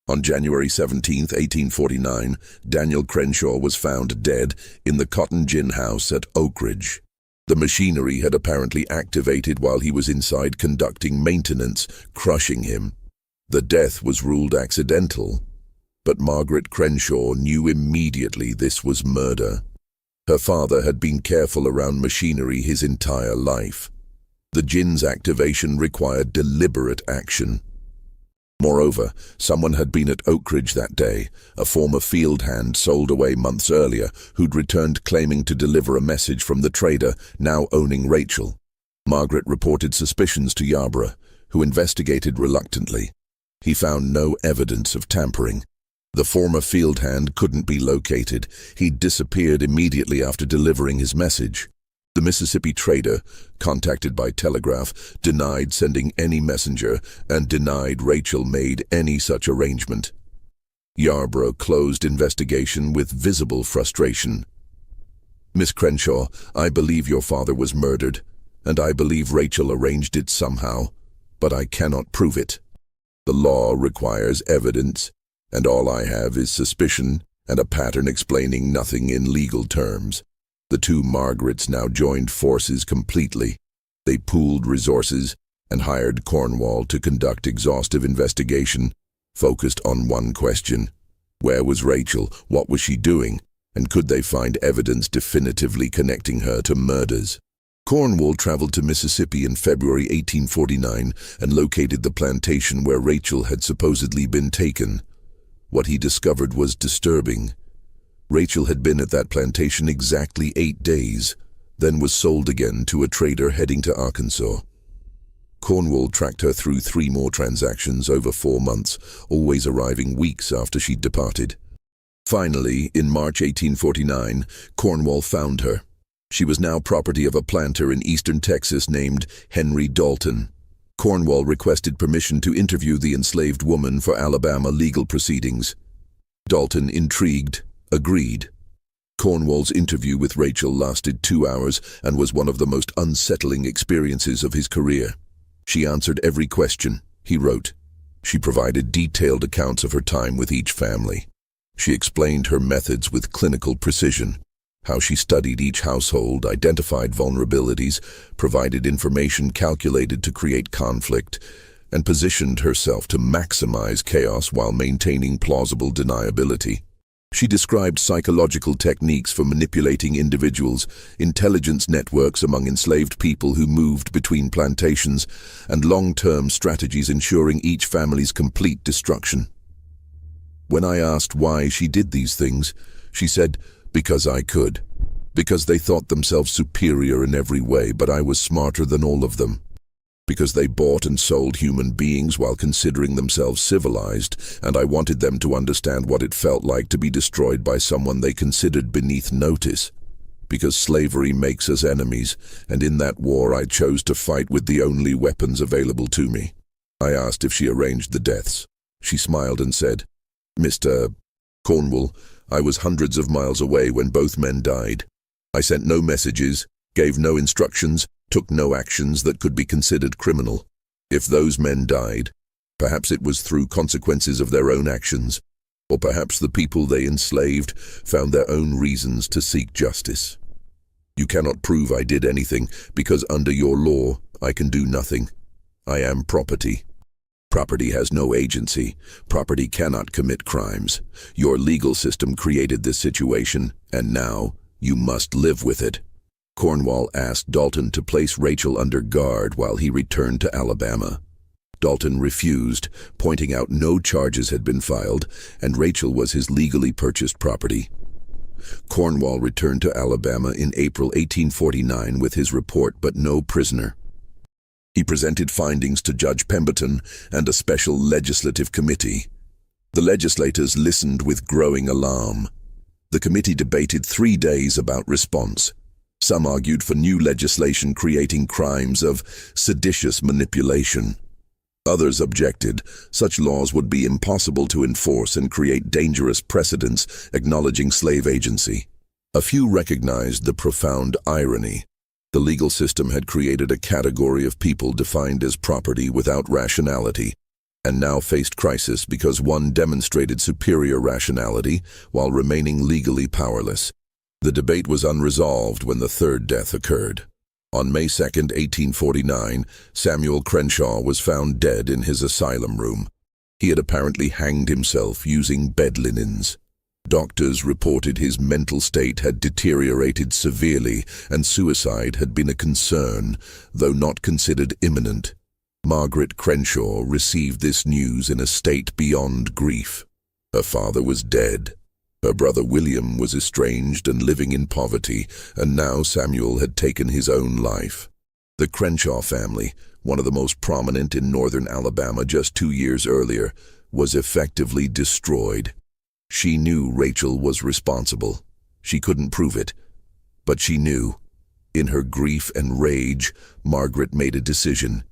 On January 17, 1849, Daniel Crenshaw was found dead in the cotton gin house at Oak Ridge. The machinery had apparently activated while he was inside conducting maintenance, crushing him. The death was ruled accidental, but Margaret Crenshaw knew immediately this was murder. Her father had been careful around machinery his entire life. The gin's activation required deliberate action. Moreover, someone had been at Oak Ridge that day, a former field hand sold away months earlier, who'd returned claiming to deliver a message from the trader, now owning Rachel. Margaret reported suspicions to Yarborough, who investigated reluctantly. He found no evidence of tampering. The former field hand couldn't be located. He'd disappeared immediately after delivering his message. The Mississippi trader, contacted by telegraph, denied sending any messenger and denied Rachel made any such arrangement. Yarborough closed investigation with visible frustration. "Miss Crenshaw, I believe your father was murdered, and I believe Rachel arranged it somehow, but I cannot prove it. The law requires evidence, and all I have is suspicion and a pattern explaining nothing in legal terms." The two Margarets now joined forces completely. They pooled resources and hired Cornwall to conduct exhaustive investigation, focused on one question: where was Rachel, what was she doing, and could they find evidence definitively connecting her to murders? Cornwall traveled to Mississippi in February 1849 and located the plantation where Rachel had supposedly been taken. What he discovered was disturbing. Rachel had been at that plantation exactly 8 days, then was sold again to a trader heading to Arkansas. Cornwall tracked her through 3 more transactions over 4 months, always arriving weeks after she'd departed. Finally, in March 1849, Cornwall found her. She was now property of a planter in eastern Texas named Henry Dalton. Cornwall requested permission to interview the enslaved woman for Alabama legal proceedings. Dalton, intrigued, agreed. Cornwall's interview with Rachel lasted 2 hours and was one of the most unsettling experiences of his career. "She answered every question," he wrote. "She provided detailed accounts of her time with each family. She explained her methods with clinical precision, how she studied each household, identified vulnerabilities, provided information calculated to create conflict, and positioned herself to maximize chaos while maintaining plausible deniability. She described psychological techniques for manipulating individuals, intelligence networks among enslaved people who moved between plantations, and long-term strategies ensuring each family's complete destruction. When I asked why she did these things, she said, "Because I could. Because they thought themselves superior in every way, but I was smarter than all of them. Because they bought and sold human beings while considering themselves civilized, and I wanted them to understand what it felt like to be destroyed by someone they considered beneath notice. Because slavery makes us enemies, and in that war I chose to fight with the only weapons available to me." I asked if she arranged the deaths. She smiled and said, "Mr. Cornwall, I was hundreds of miles away when both men died. I sent no messages, gave no instructions, took no actions that could be considered criminal. If those men died, perhaps it was through consequences of their own actions, or perhaps the people they enslaved found their own reasons to seek justice. You cannot prove I did anything, because under your law, I can do nothing. I am property." Property has no agency. Property cannot commit crimes. Your legal system created this situation, and now you must live with it. Cornwall asked Dalton to place Rachel under guard while he returned to Alabama. Dalton refused, pointing out no charges had been filed, and Rachel was his legally purchased property. Cornwall returned to Alabama in April 1849 with his report, but no prisoner. He presented findings to Judge Pemberton and a special legislative committee. The legislators listened with growing alarm. The committee debated 3 days about response. Some argued for new legislation creating crimes of seditious manipulation. Others objected. Such laws would be impossible to enforce and create dangerous precedents acknowledging slave agency. A few recognized the profound irony. The legal system had created a category of people defined as property without rationality, and now faced crisis because one demonstrated superior rationality while remaining legally powerless. The debate was unresolved when the third death occurred. On May 2, 1849, Samuel Crenshaw was found dead in his asylum room. He had apparently hanged himself using bed linens. Doctors reported his mental state had deteriorated severely and suicide had been a concern, though not considered imminent. Margaret Crenshaw received this news in a state beyond grief. Her father was dead. Her brother William was estranged and living in poverty, and now Samuel had taken his own life. The Crenshaw family, one of the most prominent in northern Alabama just 2 years earlier, was effectively destroyed. She knew Rachel was responsible. She couldn't prove it, but she knew. In her grief and rage, Margaret made a decision.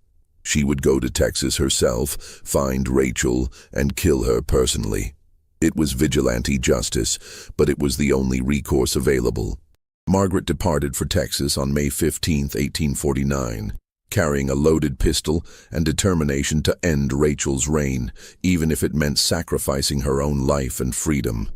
She would go to Texas herself, find Rachel, and kill her personally. It was vigilante justice, but it was the only recourse available. Margaret departed for Texas on May 15, 1849, carrying a loaded pistol and determination to end Rachel's reign, even if it meant sacrificing her own life and freedom.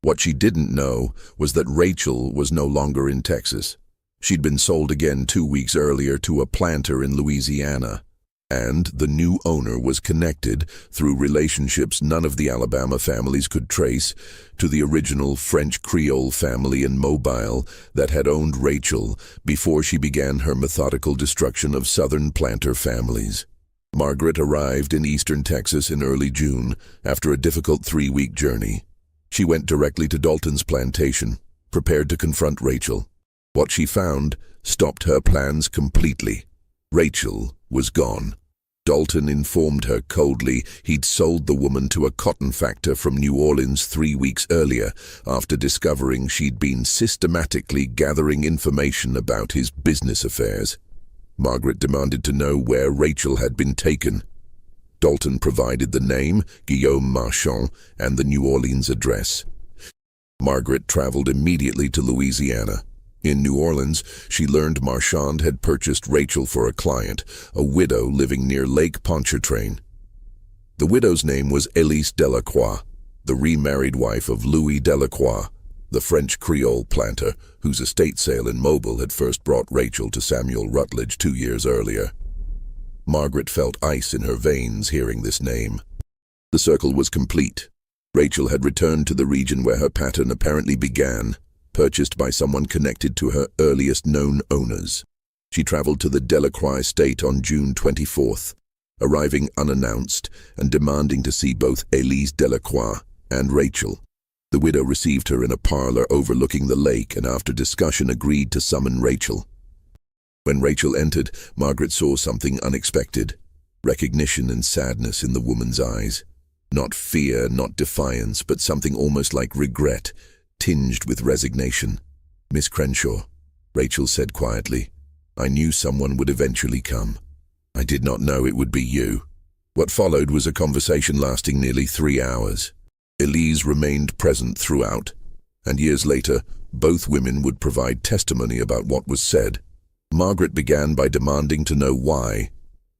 What she didn't know was that Rachel was no longer in Texas. She'd been sold again 2 weeks earlier to a planter in Louisiana. And the new owner was connected, through relationships none of the Alabama families could trace, to the original French Creole family in Mobile that had owned Rachel before she began her methodical destruction of southern planter families. Margaret arrived in eastern Texas in early June after a difficult 3-week journey. She went directly to Dalton's plantation, prepared to confront Rachel. What she found stopped her plans completely. Rachel was gone. Dalton informed her coldly he'd sold the woman to a cotton factor from New Orleans 3 weeks earlier after discovering she'd been systematically gathering information about his business affairs. Margaret demanded to know where Rachel had been taken. Dalton provided the name, Guillaume Marchand, and the New Orleans address. Margaret traveled immediately to Louisiana. In New Orleans, she learned Marchand had purchased Rachel for a client, a widow living near Lake Pontchartrain. The widow's name was Elise Delacroix, the remarried wife of Louis Delacroix, the French Creole planter whose estate sale in Mobile had first brought Rachel to Samuel Rutledge 2 years earlier. Margaret felt ice in her veins hearing this name. The circle was complete. Rachel had returned to the region where her pattern apparently began, purchased by someone connected to her earliest known owners. She traveled to the Delacroix estate on June 24th, arriving unannounced and demanding to see both Elise Delacroix and Rachel. The widow received her in a parlor overlooking the lake and after discussion agreed to summon Rachel. When Rachel entered, Margaret saw something unexpected, recognition and sadness in the woman's eyes. Not fear, not defiance, but something almost like regret, tinged with resignation. "Miss Crenshaw," Rachel said quietly, "I knew someone would eventually come. I did not know it would be you." What followed was a conversation lasting nearly 3 hours. Elise remained present throughout, and years later, both women would provide testimony about what was said. Margaret began by demanding to know why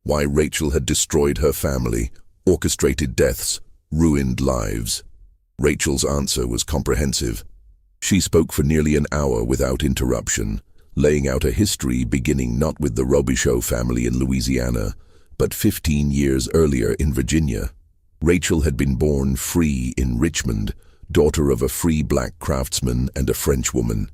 Rachel had destroyed her family, orchestrated deaths, ruined lives. Rachel's answer was comprehensive. She spoke for nearly an hour without interruption, laying out a history beginning not with the Robichaud family in Louisiana, but 15 years earlier in Virginia. Rachel had been born free in Richmond, daughter of a free black craftsman and a French woman.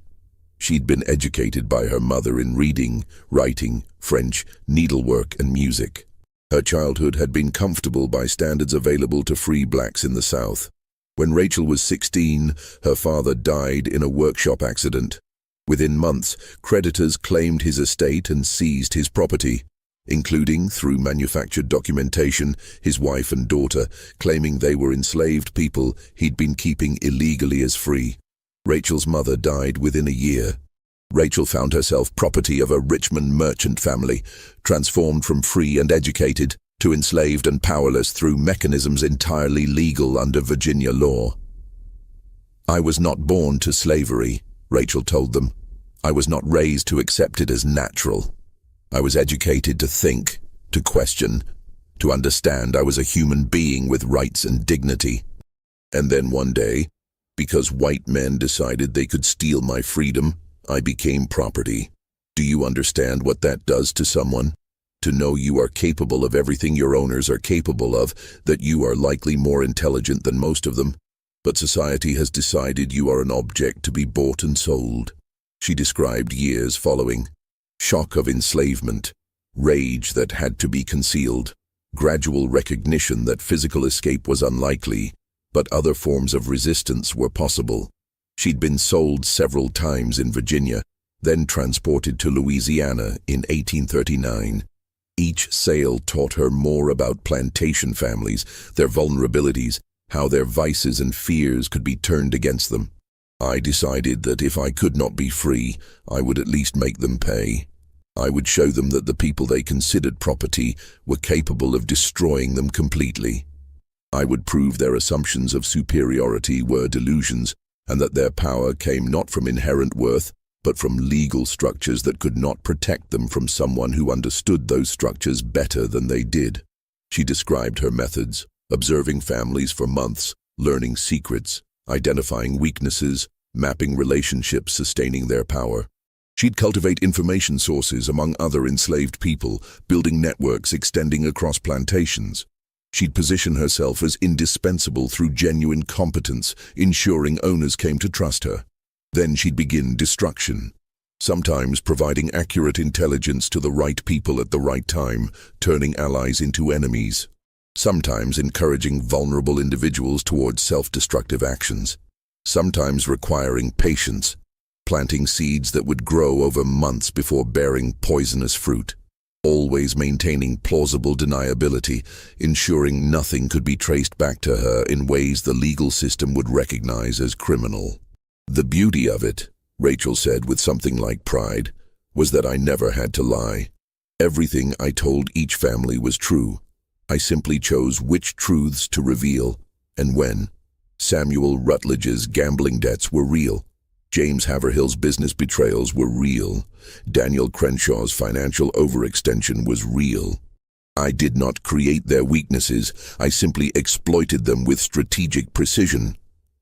She'd been educated by her mother in reading, writing, French, needlework, and music. Her childhood had been comfortable by standards available to free blacks in the South. When Rachel was 16, her father died in a workshop accident. Within months, creditors claimed his estate and seized his property, including, through manufactured documentation, his wife and daughter, claiming they were enslaved people he'd been keeping illegally as free. Rachel's mother died within a year. Rachel found herself property of a Richmond merchant family, transformed from free and educated to enslaved and powerless through mechanisms entirely legal under Virginia law. "I was not born to slavery," Rachel told them. "I was not raised to accept it as natural. I was educated to think, to question, to understand I was a human being with rights and dignity. And then one day, because white men decided they could steal my freedom, I became property. Do you understand what that does to someone? To know you are capable of everything your owners are capable of, that you are likely more intelligent than most of them, but society has decided you are an object to be bought and sold." She described years following: shock of enslavement, rage that had to be concealed, gradual recognition that physical escape was unlikely, but other forms of resistance were possible. She'd been sold several times in Virginia, then transported to Louisiana in 1839. Each sale taught her more about plantation families, their vulnerabilities, how their vices and fears could be turned against them. "I decided that if I could not be free, I would at least make them pay. I would show them that the people they considered property were capable of destroying them completely. I would prove their assumptions of superiority were delusions, and that their power came not from inherent worth, but from legal structures that could not protect them from someone who understood those structures better than they did." She described her methods: observing families for months, learning secrets, identifying weaknesses, mapping relationships sustaining their power. She'd cultivate information sources among other enslaved people, building networks extending across plantations. She'd position herself as indispensable through genuine competence, ensuring owners came to trust her. Then she'd begin destruction, sometimes providing accurate intelligence to the right people at the right time, turning allies into enemies. Sometimes encouraging vulnerable individuals towards self-destructive actions. Sometimes requiring patience, planting seeds that would grow over months before bearing poisonous fruit. Always maintaining plausible deniability, ensuring nothing could be traced back to her in ways the legal system would recognize as criminal. "The beauty of it," Rachel said with something like pride, "was that I never had to lie. Everything I told each family was true. I simply chose which truths to reveal, and when. Samuel Rutledge's gambling debts were real. James Haverhill's business betrayals were real. Daniel Crenshaw's financial overextension was real. I did not create their weaknesses, I simply exploited them with strategic precision."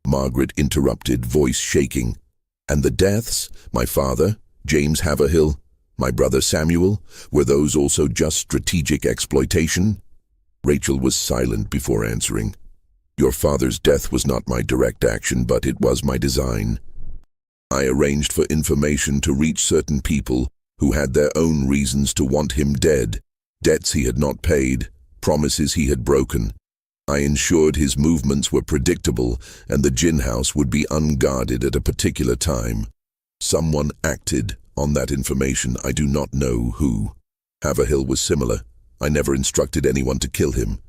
Margaret interrupted, voice shaking. "And the deaths? My father, James Haverhill, my brother Samuel, were those also just strategic exploitation?" Rachel was silent before answering. "Your father's death was not my direct action, but it was my design. I arranged for information to reach certain people who had their own reasons to want him dead, debts he had not paid, promises he had broken. I ensured his movements were predictable and the gin house would be unguarded at a particular time. Someone acted on that information, I do not know who. Haverhill was similar. I never instructed anyone to kill him,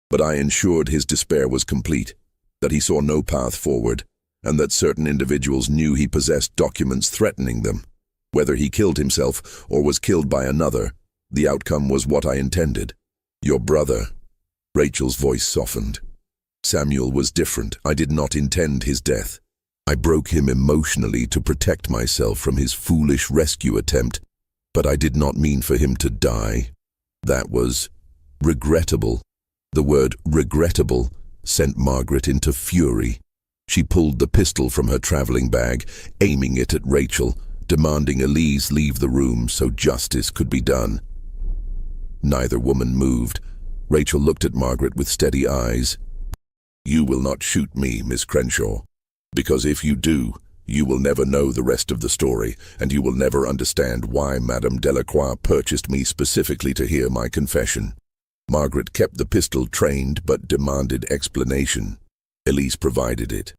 but I ensured his despair was complete, that he saw no path forward, and that certain individuals knew he possessed documents threatening them. Whether he killed himself or was killed by another, the outcome was what I intended. Your brother." Rachel's voice softened. "Samuel was different. I did not intend his death. I broke him emotionally to protect myself from his foolish rescue attempt, but I did not mean for him to die. That was regrettable." The word regrettable sent Margaret into fury. She pulled the pistol from her traveling bag, aiming it at Rachel, demanding Elise leave the room so justice could be done. Neither woman moved. Rachel looked at Margaret with steady eyes. "You will not shoot me, Miss Crenshaw, because if you do, you will never know the rest of the story, and you will never understand why Madame Delacroix purchased me specifically to hear my confession." Margaret kept the pistol trained but demanded explanation. Elise provided it.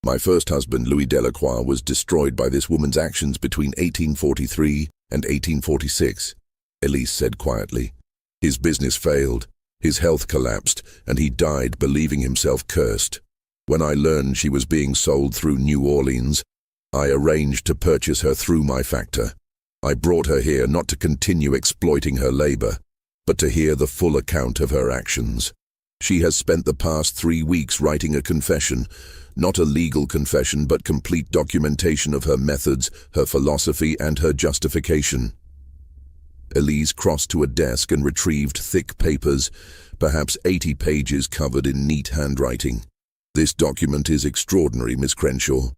"My first husband, Louis Delacroix, was destroyed by this woman's actions between 1843 and 1846, Elise said quietly. "His business failed, his health collapsed, and he died believing himself cursed. When I learned she was being sold through New Orleans, I arranged to purchase her through my factor. I brought her here not to continue exploiting her labor, but to hear the full account of her actions. She has spent the past 3 weeks writing a confession, not a legal confession but complete documentation of her methods, her philosophy, and her justification." Elise crossed to a desk and retrieved thick papers, perhaps 80 pages covered in neat handwriting. "This document is extraordinary, Miss Crenshaw.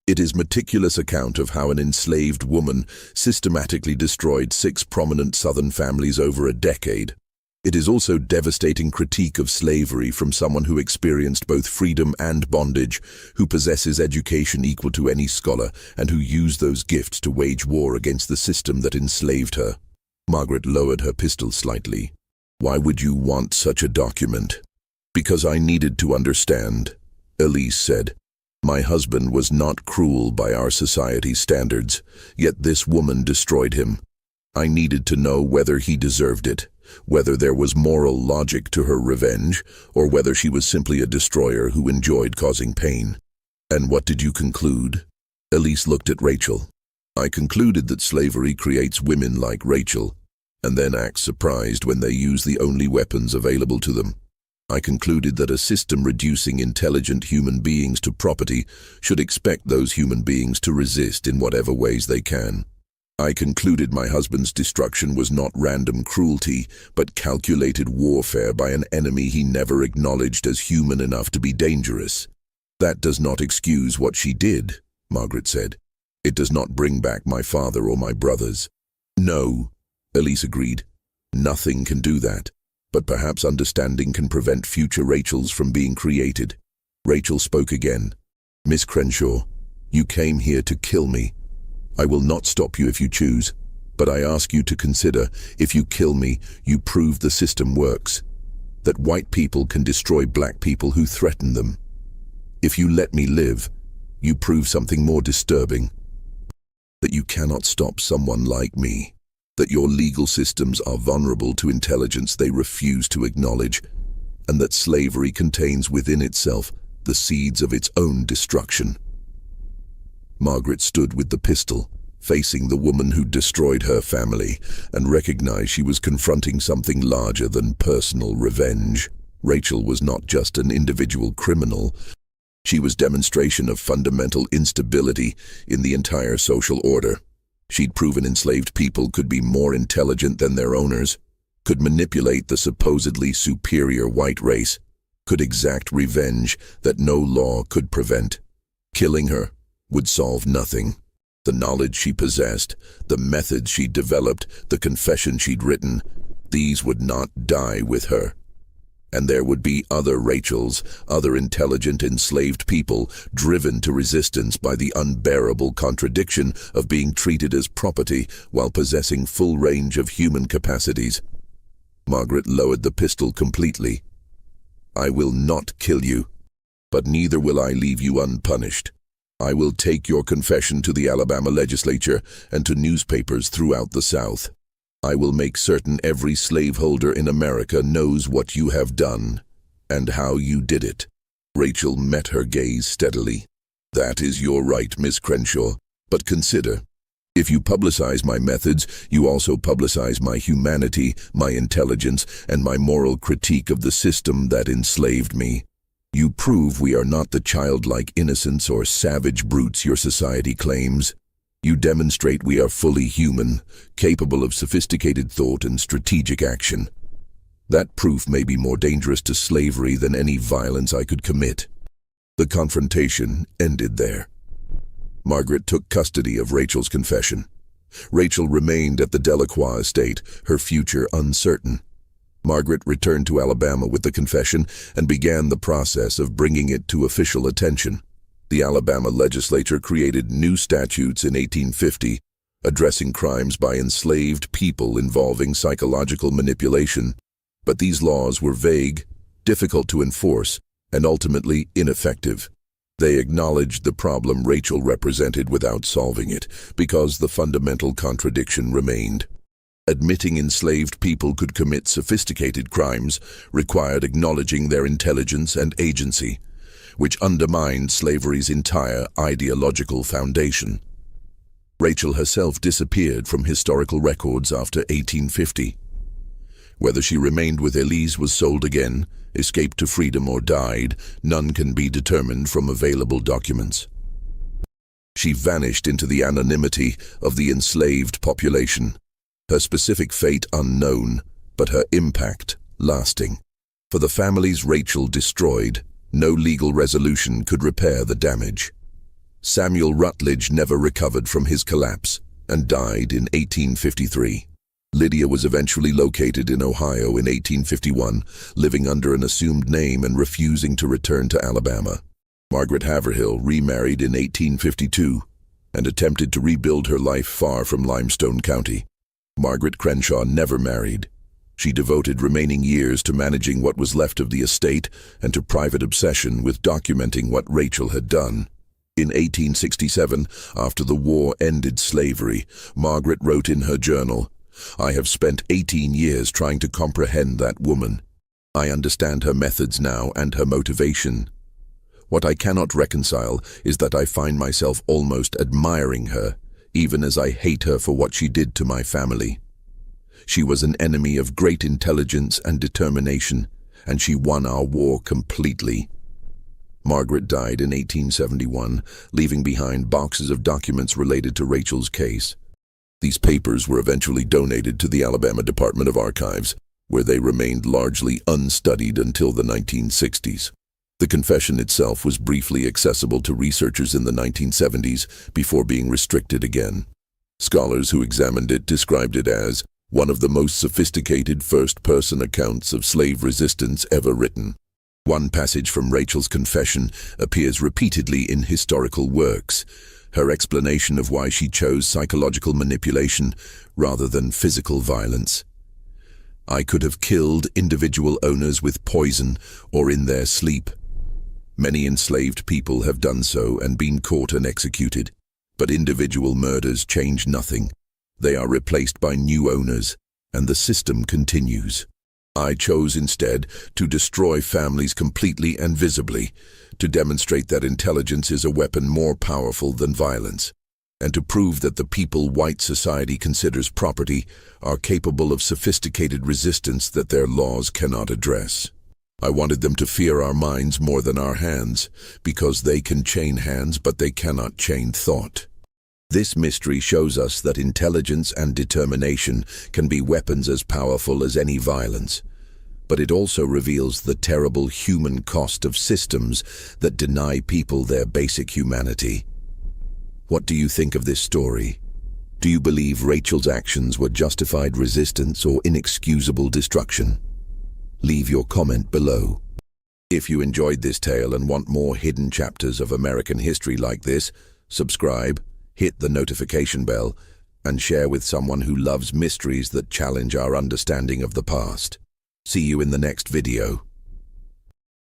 It is meticulous account of how an enslaved woman systematically destroyed 6 prominent Southern families over a decade. It is also devastating critique of slavery from someone who experienced both freedom and bondage, who possesses education equal to any scholar, and who used those gifts to wage war against the system that enslaved her." Margaret lowered her pistol slightly. "Why would you want such a document?" "Because I needed to understand," Elise said. "My husband was not cruel by our society's standards, yet this woman destroyed him. I needed to know whether he deserved it, whether there was moral logic to her revenge, or whether she was simply a destroyer who enjoyed causing pain." "And what did you conclude?" Elise looked at Rachel. "I concluded that slavery creates women like Rachel, and then acts surprised when they use the only weapons available to them. I concluded that a system reducing intelligent human beings to property should expect those human beings to resist in whatever ways they can. I concluded my husband's destruction was not random cruelty, but calculated warfare by an enemy he never acknowledged as human enough to be dangerous." "That does not excuse what she did," Margaret said. "It does not bring back my father or my brothers." "No," Elise agreed. "Nothing can do that. But perhaps understanding can prevent future Rachels from being created." Rachel spoke again. "Miss Crenshaw, you came here to kill me. I will not stop you if you choose, but I ask you to consider, if you kill me, you prove the system works, that white people can destroy black people who threaten them. If you let me live, you prove something more disturbing, that you cannot stop someone like me, that your legal systems are vulnerable to intelligence they refuse to acknowledge, and that slavery contains within itself the seeds of its own destruction." Margaret stood with the pistol, facing the woman who destroyed her family, and recognized she was confronting something larger than personal revenge. Rachel was not just an individual criminal. She was demonstration of fundamental instability in the entire social order. She'd proven enslaved people could be more intelligent than their owners, could manipulate the supposedly superior white race, could exact revenge that no law could prevent. Killing her would solve nothing. The knowledge she possessed, the methods she'd developed, the confession she'd written, these would not die with her. And there would be other Rachels, other intelligent enslaved people, driven to resistance by the unbearable contradiction of being treated as property while possessing full range of human capacities. Margaret lowered the pistol completely. "I will not kill you, but neither will I leave you unpunished. I will take your confession to the Alabama legislature and to newspapers throughout the South. I will make certain every slaveholder in America knows what you have done and how you did it." Rachel met her gaze steadily. "That is your right, Miss Crenshaw, but consider, if you publicize my methods, you also publicize my humanity, my intelligence, and my moral critique of the system that enslaved me. You prove we are not the childlike innocents or savage brutes your society claims. You demonstrate we are fully human, capable of sophisticated thought and strategic action. That proof may be more dangerous to slavery than any violence I could commit." The confrontation ended there. Margaret took custody of Rachel's confession. Rachel remained at the Delacroix estate, her future uncertain. Margaret returned to Alabama with the confession and began the process of bringing it to official attention. The Alabama legislature created new statutes in 1850, addressing crimes by enslaved people involving psychological manipulation. But these laws were vague, difficult to enforce, and ultimately ineffective. They acknowledged the problem Rachel represented without solving it, because the fundamental contradiction remained. Admitting enslaved people could commit sophisticated crimes required acknowledging their intelligence and agency, which undermined slavery's entire ideological foundation. Rachel herself disappeared from historical records after 1850. Whether she remained with Elise, was sold again, escaped to freedom, or died, none can be determined from available documents. She vanished into the anonymity of the enslaved population, her specific fate unknown, but her impact lasting. For the families Rachel destroyed, no legal resolution could repair the damage. Samuel Rutledge never recovered from his collapse and died in 1853. Lydia was eventually located in Ohio in 1851, living under an assumed name and refusing to return to Alabama. Margaret Haverhill remarried in 1852 and attempted to rebuild her life far from Limestone County. Margaret Crenshaw never married. She devoted remaining years to managing what was left of the estate and to private obsession with documenting what Rachel had done. In 1867, after the war ended slavery, Margaret wrote in her journal, "I have spent 18 years trying to comprehend that woman. I understand her methods now and her motivation. What I cannot reconcile is that I find myself almost admiring her, even as I hate her for what she did to my family. She was an enemy of great intelligence and determination, and she won our war completely." Margaret died in 1871, leaving behind boxes of documents related to Rachel's case. These papers were eventually donated to the Alabama Department of Archives, where they remained largely unstudied until the 1960s. The confession itself was briefly accessible to researchers in the 1970s before being restricted again. Scholars who examined it described it as one of the most sophisticated first-person accounts of slave resistance ever written. One passage from Rachel's confession appears repeatedly in historical works, her explanation of why she chose psychological manipulation rather than physical violence. "I could have killed individual owners with poison or in their sleep. Many enslaved people have done so and been caught and executed, but individual murders change nothing. They are replaced by new owners, and the system continues. I chose instead to destroy families completely and visibly, to demonstrate that intelligence is a weapon more powerful than violence, and to prove that the people white society considers property are capable of sophisticated resistance that their laws cannot address. I wanted them to fear our minds more than our hands, because they can chain hands but they cannot chain thought." This mystery shows us that intelligence and determination can be weapons as powerful as any violence, but it also reveals the terrible human cost of systems that deny people their basic humanity. What do you think of this story? Do you believe Rachel's actions were justified resistance or inexcusable destruction? Leave your comment below. If you enjoyed this tale and want more hidden chapters of American history like this, subscribe, hit the notification bell, and share with someone who loves mysteries that challenge our understanding of the past. See you in the next video.